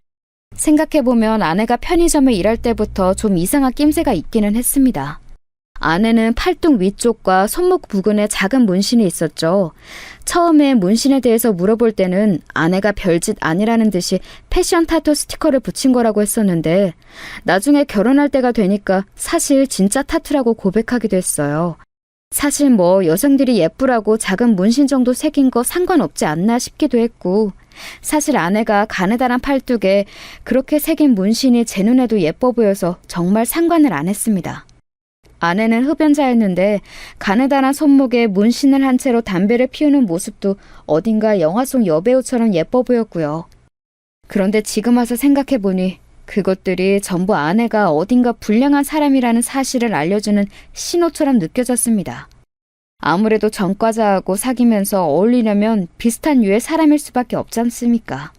B: 생각해보면 아내가 편의점에 일할 때부터 좀 이상한 낌새가 있기는 했습니다. 아내는 팔뚝 위쪽과 손목 부근에 작은 문신이 있었죠. 처음에 문신에 대해서 물어볼 때는 아내가 별짓 아니라는 듯이 패션 타투 스티커를 붙인 거라고 했었는데 나중에 결혼할 때가 되니까 사실 진짜 타투라고 고백하기도 했어요. 사실 뭐 여성들이 예쁘라고 작은 문신 정도 새긴 거 상관없지 않나 싶기도 했고, 사실 아내가 가느다란 팔뚝에 그렇게 새긴 문신이 제 눈에도 예뻐 보여서 정말 상관을 안 했습니다. 아내는 흡연자였는데 가느다란 손목에 문신을 한 채로 담배를 피우는 모습도 어딘가 영화 속 여배우처럼 예뻐 보였고요. 그런데 지금 와서 생각해보니 그것들이 전부 아내가 어딘가 불량한 사람이라는 사실을 알려주는 신호처럼 느껴졌습니다. 아무래도 전과자하고 사귀면서 어울리려면 비슷한 류의 사람일 수밖에 없지 않습니까?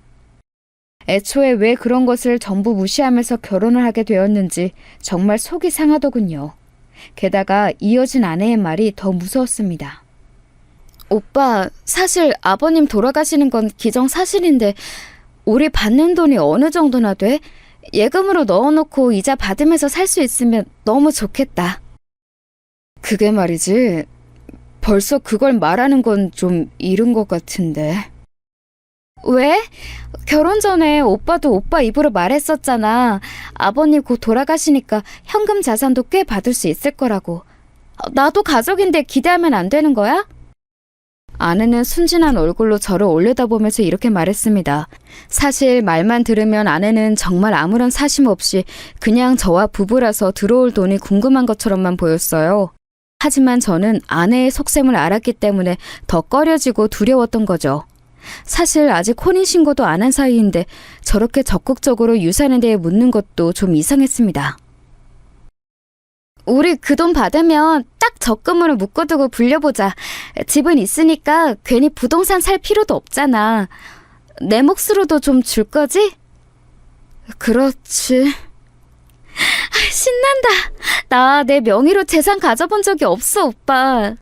B: 애초에 왜 그런 것을 전부 무시하면서 결혼을 하게 되었는지 정말 속이 상하더군요. 게다가 이어진 아내의 말이 더 무서웠습니다. 오빠, 사실 아버님 돌아가시는 건 기정사실인데 우리 받는 돈이 어느 정도나 돼? 예금으로 넣어놓고 이자 받으면서 살 수 있으면 너무 좋겠다. 그게 말이지, 벌써 그걸 말하는 건 좀 이른 것 같은데. 왜? 결혼 전에 오빠도 오빠 입으로 말했었잖아. 아버님 곧 돌아가시니까 현금 자산도 꽤 받을 수 있을 거라고. 나도 가족인데 기대하면 안 되는 거야? 아내는 순진한 얼굴로 저를 올려다보면서 이렇게 말했습니다. 사실 말만 들으면 아내는 정말 아무런 사심 없이 그냥 저와 부부라서 들어올 돈이 궁금한 것처럼만 보였어요. 하지만 저는 아내의 속셈을 알았기 때문에 더 꺼려지고 두려웠던 거죠. 사실 아직 혼인신고도 안 한 사이인데 저렇게 적극적으로 유산에 대해 묻는 것도 좀 이상했습니다. 우리 그 돈 받으면 딱 적금으로 묶어두고 불려보자. 집은 있으니까 괜히 부동산 살 필요도 없잖아. 내 몫으로도 좀 줄 거지? 그렇지. 신난다. 나 내 명의로 재산 가져본 적이 없어, 오빠.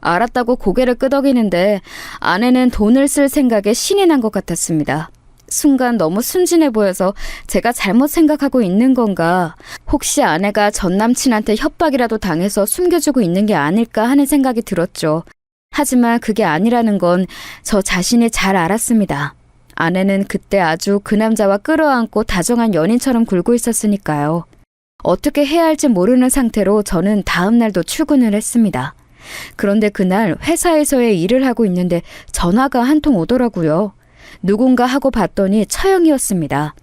B: 알았다고 고개를 끄덕이는데 아내는 돈을 쓸 생각에 신이 난 것 같았습니다. 순간 너무 순진해 보여서 제가 잘못 생각하고 있는 건가, 혹시 아내가 전 남친한테 협박이라도 당해서 숨겨주고 있는 게 아닐까 하는 생각이 들었죠. 하지만 그게 아니라는 건 저 자신이 잘 알았습니다. 아내는 그때 아주 그 남자와 끌어안고 다정한 연인처럼 굴고 있었으니까요. 어떻게 해야 할지 모르는 상태로 저는 다음 날도 출근을 했습니다. 그런데 그날 회사에서의 일을 하고 있는데 전화가 한 통 오더라고요. 누군가 하고 봤더니 처형이었습니다.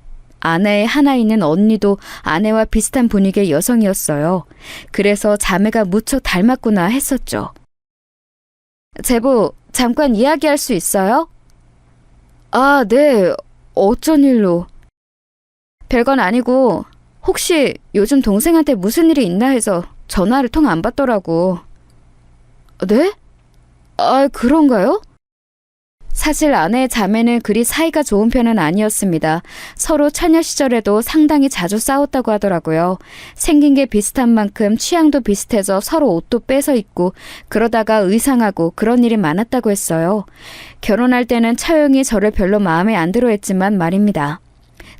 B: 아내의 하나 있는 언니도 아내와 비슷한 분위기의 여성이었어요. 그래서 자매가 무척 닮았구나 했었죠. 제부, 잠깐 이야기할 수 있어요? 아, 네. 어쩐 일로? 별건 아니고 혹시 요즘 동생한테 무슨 일이 있나 해서 전화를 통 안 받더라고. 네? 아, 그런가요? 사실 아내의 자매는 그리 사이가 좋은 편은 아니었습니다. 서로 처녀 시절에도 상당히 자주 싸웠다고 하더라고요. 생긴 게 비슷한 만큼 취향도 비슷해서 서로 옷도 뺏어 입고 그러다가 의상하고 그런 일이 많았다고 했어요. 결혼할 때는 처형이 저를 별로 마음에 안 들어 했지만 말입니다.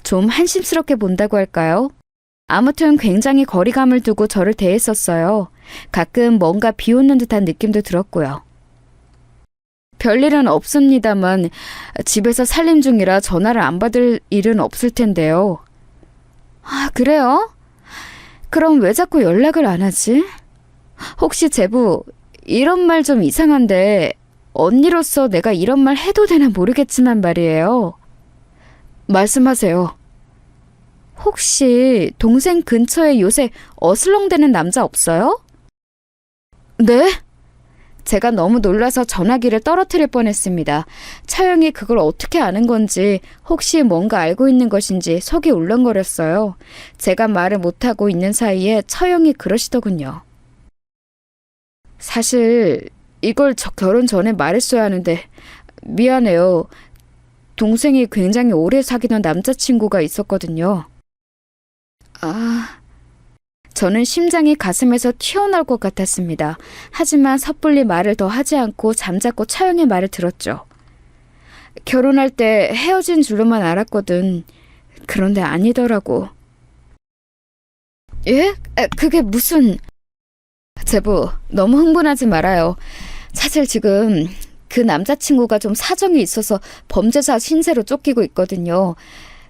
B: 좀 한심스럽게 본다고 할까요? 아무튼 굉장히 거리감을 두고 저를 대했었어요. 가끔 뭔가 비웃는 듯한 느낌도 들었고요. 별일은 없습니다만 집에서 살림 중이라 전화를 안 받을 일은 없을 텐데요. 아, 그래요? 그럼 왜 자꾸 연락을 안 하지? 혹시 제부, 이런 말 좀 이상한데 언니로서 내가 이런 말 해도 되나 모르겠지만 말이에요. 말씀하세요. 혹시 동생 근처에 요새 어슬렁대는 남자 없어요? 네? 제가 너무 놀라서 전화기를 떨어뜨릴 뻔했습니다. 차영이 그걸 어떻게 아는 건지, 혹시 뭔가 알고 있는 것인지 속이 울렁거렸어요. 제가 말을 못하고 있는 사이에 처영이 그러시더군요. 사실 이걸 저 결혼 전에 말했어야 하는데 미안해요. 동생이 굉장히 오래 사귀던 남자친구가 있었거든요. 아... 저는 심장이 가슴에서 튀어나올 것 같았습니다. 하지만 섣불리 말을 더 하지 않고 잠자코 차영의 말을 들었죠. 결혼할 때 헤어진 줄로만 알았거든. 그런데 아니더라고. 예? 그게 무슨... 제부, 너무 흥분하지 말아요. 사실 지금 그 남자친구가 좀 사정이 있어서 범죄자 신세로 쫓기고 있거든요.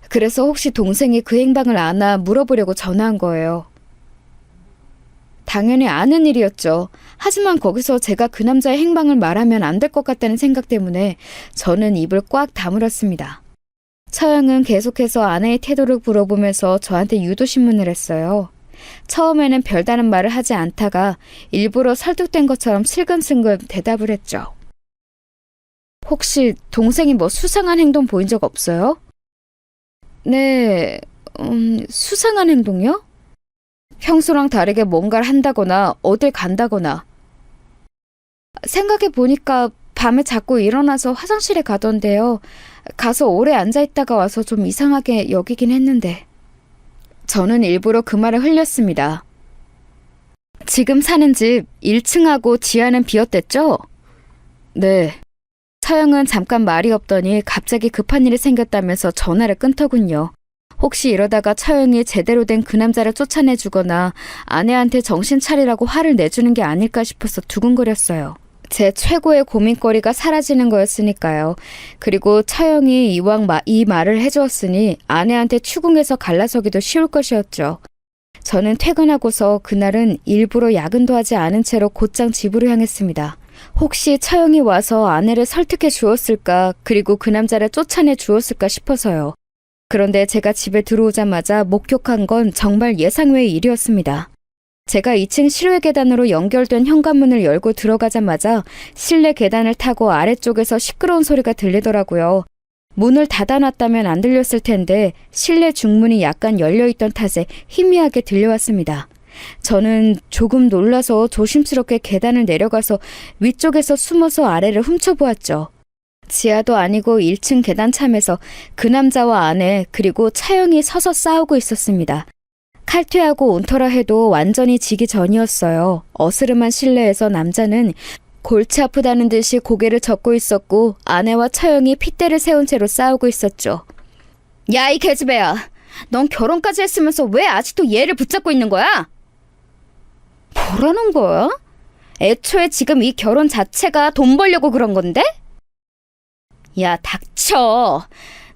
B: 그래서 혹시 동생이 그 행방을 아나 물어보려고 전화한 거예요. 당연히 아는 일이었죠. 하지만 거기서 제가 그 남자의 행방을 말하면 안 될 것 같다는 생각 때문에 저는 입을 꽉 다물었습니다. 처형은 계속해서 아내의 태도를 물어보면서 저한테 유도신문을 했어요. 처음에는 별다른 말을 하지 않다가 일부러 설득된 것처럼 슬금슬금 대답을 했죠. 혹시 동생이 뭐 수상한 행동 보인 적 없어요? 네, 수상한 행동이요? 평소랑 다르게 뭔가를 한다거나 어딜 간다거나. 생각해보니까 밤에 자꾸 일어나서 화장실에 가던데요. 가서 오래 앉아있다가 와서 좀 이상하게 여기긴 했는데. 저는 일부러 그 말을 흘렸습니다. 지금 사는 집 1층하고 지하는 비었댔죠? 네. 차영은 잠깐 말이 없더니 갑자기 급한 일이 생겼다면서 전화를 끊더군요. 혹시 이러다가 처형이 제대로 된 그 남자를 쫓아내주거나 아내한테 정신 차리라고 화를 내주는 게 아닐까 싶어서 두근거렸어요. 제 최고의 고민거리가 사라지는 거였으니까요. 그리고 처형이 이왕 이 말을 해주었으니 아내한테 추궁해서 갈라서기도 쉬울 것이었죠. 저는 퇴근하고서 그날은 일부러 야근도 하지 않은 채로 곧장 집으로 향했습니다. 혹시 처형이 와서 아내를 설득해 주었을까, 그리고 그 남자를 쫓아내 주었을까 싶어서요. 그런데 제가 집에 들어오자마자 목격한 건 정말 예상외의 일이었습니다. 제가 2층 실외 계단으로 연결된 현관문을 열고 들어가자마자 실내 계단을 타고 아래쪽에서 시끄러운 소리가 들리더라고요. 문을 닫아놨다면 안 들렸을 텐데 실내 중문이 약간 열려있던 탓에 희미하게 들려왔습니다. 저는 조금 놀라서 조심스럽게 계단을 내려가서 위쪽에서 숨어서 아래를 훔쳐보았죠. 지하도 아니고 1층 계단참에서 그 남자와 아내 그리고 차영이 서서 싸우고 있었습니다. 칼퇴하고 온터라 해도 완전히 지기 전이었어요. 어스름한 실내에서 남자는 골치 아프다는 듯이 고개를 젓고 있었고 아내와 차영이 핏대를 세운 채로 싸우고 있었죠. 야, 이 계집애야. 넌 결혼까지 했으면서 왜 아직도 얘를 붙잡고 있는 거야? 뭐라는 거야? 애초에 지금 이 결혼 자체가 돈 벌려고 그런 건데? 야, 닥쳐.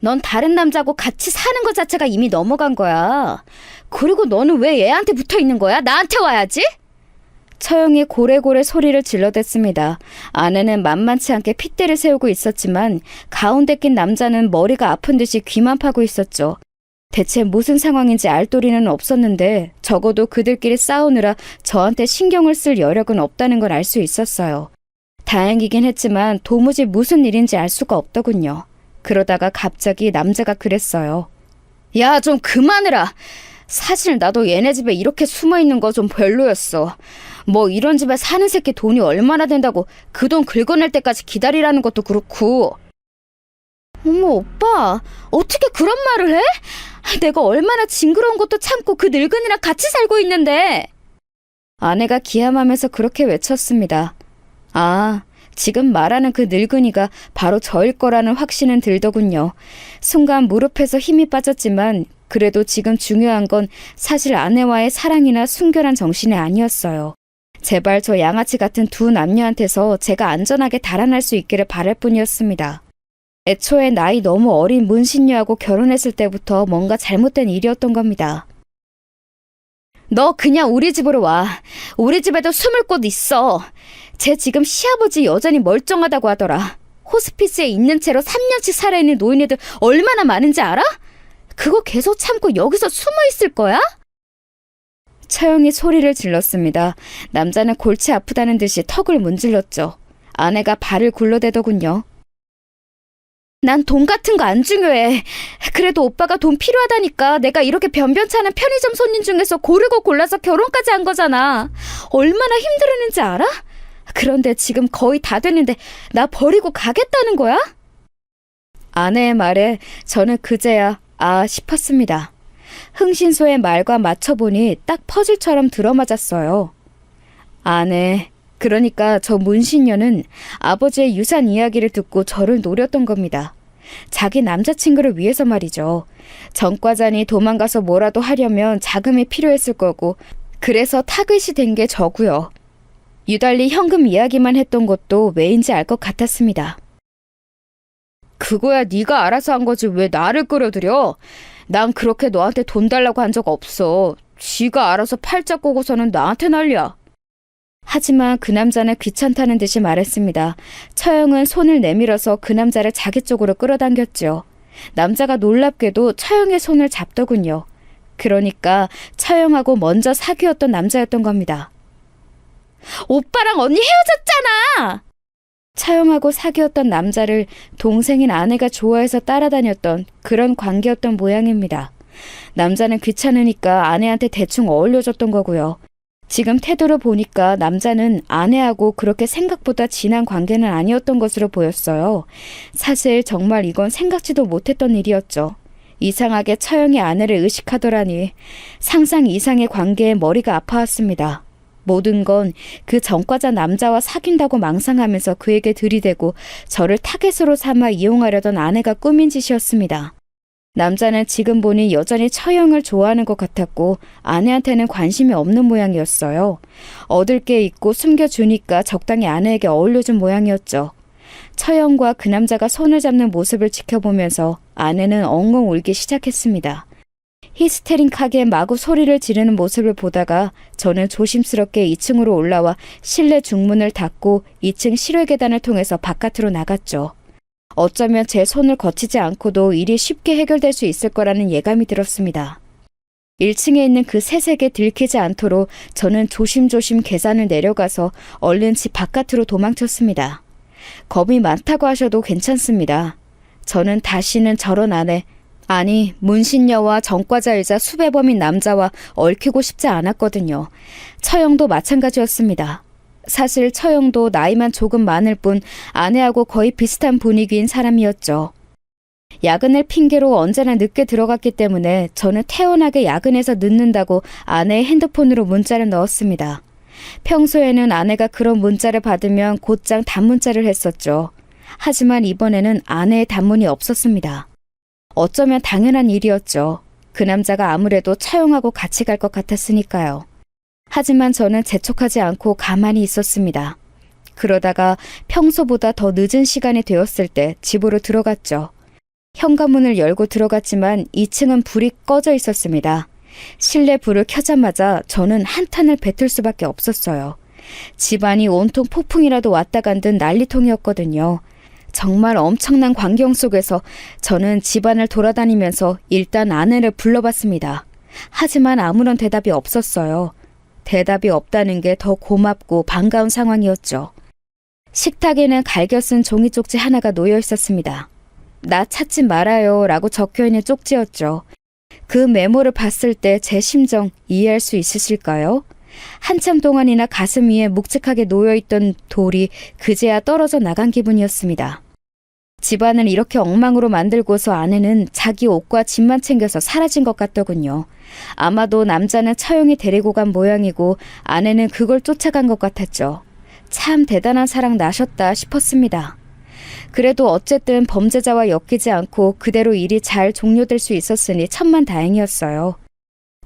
B: 넌 다른 남자하고 같이 사는 것 자체가 이미 넘어간 거야. 그리고 너는 왜 얘한테 붙어 있는 거야? 나한테 와야지? 처형이 고래고래 소리를 질러댔습니다. 아내는 만만치 않게 핏대를 세우고 있었지만 가운데 낀 남자는 머리가 아픈 듯이 귀만 파고 있었죠. 대체 무슨 상황인지 알 도리는 없었는데 적어도 그들끼리 싸우느라 저한테 신경을 쓸 여력은 없다는 걸 알 수 있었어요. 다행이긴 했지만 도무지 무슨 일인지 알 수가 없더군요. 그러다가 갑자기 남자가 그랬어요. 야, 좀 그만해라. 사실 나도 얘네 집에 이렇게 숨어있는 거 좀 별로였어. 뭐 이런 집에 사는 새끼 돈이 얼마나 된다고 그 돈 긁어낼 때까지 기다리라는 것도 그렇고. 어머, 오빠, 어떻게 그런 말을 해? 내가 얼마나 징그러운 것도 참고 그 늙은이랑 같이 살고 있는데. 아내가 기함하면서 그렇게 외쳤습니다. 아, 지금 말하는 그 늙은이가 바로 저일 거라는 확신은 들더군요. 순간 무릎에서 힘이 빠졌지만 그래도 지금 중요한 건 사실 아내와의 사랑이나 순결한 정신이 아니었어요. 제발 저 양아치 같은 두 남녀한테서 제가 안전하게 달아날 수 있기를 바랄 뿐이었습니다. 애초에 나이 너무 어린 문신녀하고 결혼했을 때부터 뭔가 잘못된 일이었던 겁니다. 너 그냥 우리 집으로 와. 우리 집에도 숨을 곳 있어. 쟤 지금 시아버지 여전히 멀쩡하다고 하더라. 호스피스에 있는 채로 3년씩 살아있는 노인애들 얼마나 많은지 알아? 그거 계속 참고 여기서 숨어 있을 거야? 처형이 소리를 질렀습니다. 남자는 골치 아프다는 듯이 턱을 문질렀죠. 아내가 발을 굴러대더군요. 난 돈 같은 거 안 중요해. 그래도 오빠가 돈 필요하다니까 내가 이렇게 변변찮은 편의점 손님 중에서 고르고 골라서 결혼까지 한 거잖아. 얼마나 힘들었는지 알아? 그런데 지금 거의 다 됐는데 나 버리고 가겠다는 거야? 아내의 말에 저는 그제야 아 싶었습니다. 흥신소의 말과 맞춰보니 딱 퍼즐처럼 들어맞았어요. 아내, 그러니까 저 문신녀는 아버지의 유산 이야기를 듣고 저를 노렸던 겁니다. 자기 남자친구를 위해서 말이죠. 전과자니 도망가서 뭐라도 하려면 자금이 필요했을 거고 그래서 타깃이 된 게 저고요. 유달리 현금 이야기만 했던 것도 왜인지 알 것 같았습니다. 그거야 네가 알아서 한 거지 왜 나를 끌어들여? 난 그렇게 너한테 돈 달라고 한 적 없어. 지가 알아서 팔자 꼬고서는 나한테 난리야. 하지만 그 남자는 귀찮다는 듯이 말했습니다. 처형은 손을 내밀어서 그 남자를 자기 쪽으로 끌어당겼죠. 남자가 놀랍게도 처형의 손을 잡더군요. 그러니까 처형하고 먼저 사귀었던 남자였던 겁니다. 오빠랑 언니 헤어졌잖아! 차영하고 사귀었던 남자를 동생인 아내가 좋아해서 따라다녔던 그런 관계였던 모양입니다. 남자는 귀찮으니까 아내한테 대충 어울려줬던 거고요. 지금 태도로 보니까 남자는 아내하고 그렇게 생각보다 진한 관계는 아니었던 것으로 보였어요. 사실 정말 이건 생각지도 못했던 일이었죠. 이상하게 처형이 아내를 의식하더라니 상상 이상의 관계에 머리가 아파왔습니다. 모든 건 그 전과자 남자와 사귄다고 망상하면서 그에게 들이대고 저를 타겟으로 삼아 이용하려던 아내가 꾸민 짓이었습니다. 남자는 지금 보니 여전히 처형을 좋아하는 것 같았고 아내한테는 관심이 없는 모양이었어요. 얻을 게 있고 숨겨주니까 적당히 아내에게 어울려준 모양이었죠. 처형과 그 남자가 손을 잡는 모습을 지켜보면서 아내는 엉엉 울기 시작했습니다. 히스테릭하게 마구 소리를 지르는 모습을 보다가 저는 조심스럽게 2층으로 올라와 실내 중문을 닫고 2층 실외 계단을 통해서 바깥으로 나갔죠. 어쩌면 제 손을 거치지 않고도 일이 쉽게 해결될 수 있을 거라는 예감이 들었습니다. 1층에 있는 그 세색에 들키지 않도록 저는 조심조심 계단을 내려가서 얼른 집 바깥으로 도망쳤습니다. 겁이 많다고 하셔도 괜찮습니다. 저는 다시는 저런 아내, 아니 문신녀와 전과자이자 수배범인 남자와 얽히고 싶지 않았거든요. 처형도 마찬가지였습니다. 사실 처형도 나이만 조금 많을 뿐 아내하고 거의 비슷한 분위기인 사람이었죠. 야근을 핑계로 언제나 늦게 들어갔기 때문에 저는 태연하게 야근해서 늦는다고 아내의 핸드폰으로 문자를 넣었습니다. 평소에는 아내가 그런 문자를 받으면 곧장 단문자를 했었죠. 하지만 이번에는 아내의 단문이 없었습니다. 어쩌면 당연한 일이었죠. 그 남자가 아무래도 처형하고 같이 갈 것 같았으니까요. 하지만 저는 재촉하지 않고 가만히 있었습니다. 그러다가 평소보다 더 늦은 시간이 되었을 때 집으로 들어갔죠. 현관문을 열고 들어갔지만 2층은 불이 꺼져 있었습니다. 실내 불을 켜자마자 저는 한탄을 뱉을 수밖에 없었어요. 집안이 온통 폭풍이라도 왔다 간 듯 난리통이었거든요. 정말 엄청난 광경 속에서 저는 집안을 돌아다니면서 일단 아내를 불러봤습니다. 하지만 아무런 대답이 없었어요. 대답이 없다는 게 더 고맙고 반가운 상황이었죠. 식탁에는 갈겨 쓴 종이 쪽지 하나가 놓여 있었습니다. 나 찾지 말아요 라고 적혀있는 쪽지였죠. 그 메모를 봤을 때 제 심정 이해할 수 있으실까요? 한참 동안이나 가슴 위에 묵직하게 놓여있던 돌이 그제야 떨어져 나간 기분이었습니다. 집안을 이렇게 엉망으로 만들고서 아내는 자기 옷과 짐만 챙겨서 사라진 것 같더군요. 아마도 남자는 처형이 데리고 간 모양이고 아내는 그걸 쫓아간 것 같았죠. 참 대단한 사랑 나셨다 싶었습니다. 그래도 어쨌든 범죄자와 엮이지 않고 그대로 일이 잘 종료될 수 있었으니 천만다행이었어요.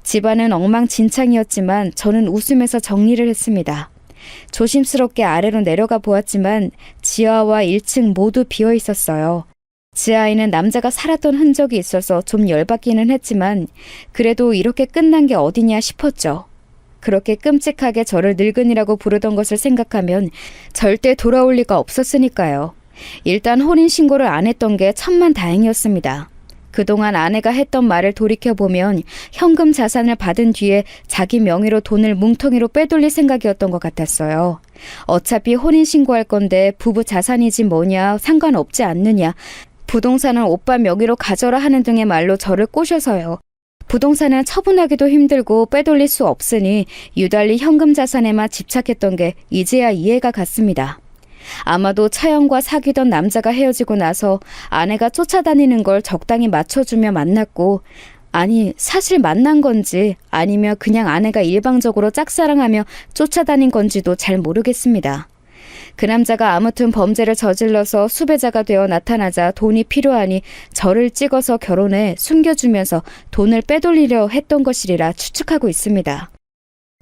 B: 집안은 엉망진창이었지만 저는 웃으면서 정리를 했습니다. 조심스럽게 아래로 내려가 보았지만 지하와 1층 모두 비어 있었어요. 지하에는 남자가 살았던 흔적이 있어서 좀 열받기는 했지만 그래도 이렇게 끝난 게 어디냐 싶었죠. 그렇게 끔찍하게 저를 늙은이라고 부르던 것을 생각하면 절대 돌아올 리가 없었으니까요. 일단 혼인신고를 안 했던 게 천만다행이었습니다. 그동안 아내가 했던 말을 돌이켜보면 현금 자산을 받은 뒤에 자기 명의로 돈을 뭉텅이로 빼돌릴 생각이었던 것 같았어요. 어차피 혼인신고할 건데 부부 자산이지 뭐냐 상관없지 않느냐. 부동산은 오빠 명의로 가져라 하는 등의 말로 저를 꼬셔서요. 부동산은 처분하기도 힘들고 빼돌릴 수 없으니 유달리 현금 자산에만 집착했던 게 이제야 이해가 갔습니다. 아마도 차영과 사귀던 남자가 헤어지고 나서 아내가 쫓아다니는 걸 적당히 맞춰주며 만났고, 아니 사실 만난 건지 아니면 그냥 아내가 일방적으로 짝사랑하며 쫓아다닌 건지도 잘 모르겠습니다. 그 남자가 아무튼 범죄를 저질러서 수배자가 되어 나타나자 돈이 필요하니 저를 찍어서 결혼해 숨겨주면서 돈을 빼돌리려 했던 것이리라 추측하고 있습니다.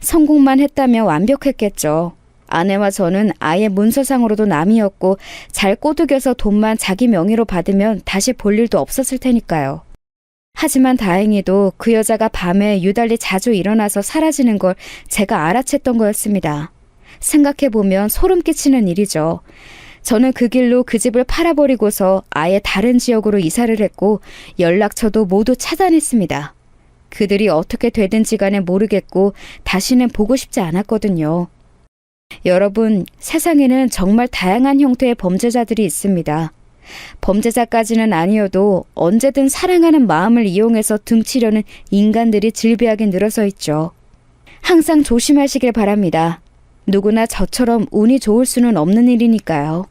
B: 성공만 했다면 완벽했겠죠. 아내와 저는 아예 문서상으로도 남이었고 잘 꼬드겨서 돈만 자기 명의로 받으면 다시 볼 일도 없었을 테니까요. 하지만 다행히도 그 여자가 밤에 유달리 자주 일어나서 사라지는 걸 제가 알아챘던 거였습니다. 생각해보면 소름 끼치는 일이죠. 저는 그 길로 그 집을 팔아버리고서 아예 다른 지역으로 이사를 했고 연락처도 모두 차단했습니다. 그들이 어떻게 되든지 간에 모르겠고 다시는 보고 싶지 않았거든요. 여러분, 세상에는 정말 다양한 형태의 범죄자들이 있습니다. 범죄자까지는 아니어도 언제든 사랑하는 마음을 이용해서 등치려는 인간들이 질비하게 늘어서 있죠. 항상 조심하시길 바랍니다. 누구나 저처럼 운이 좋을 수는 없는 일이니까요.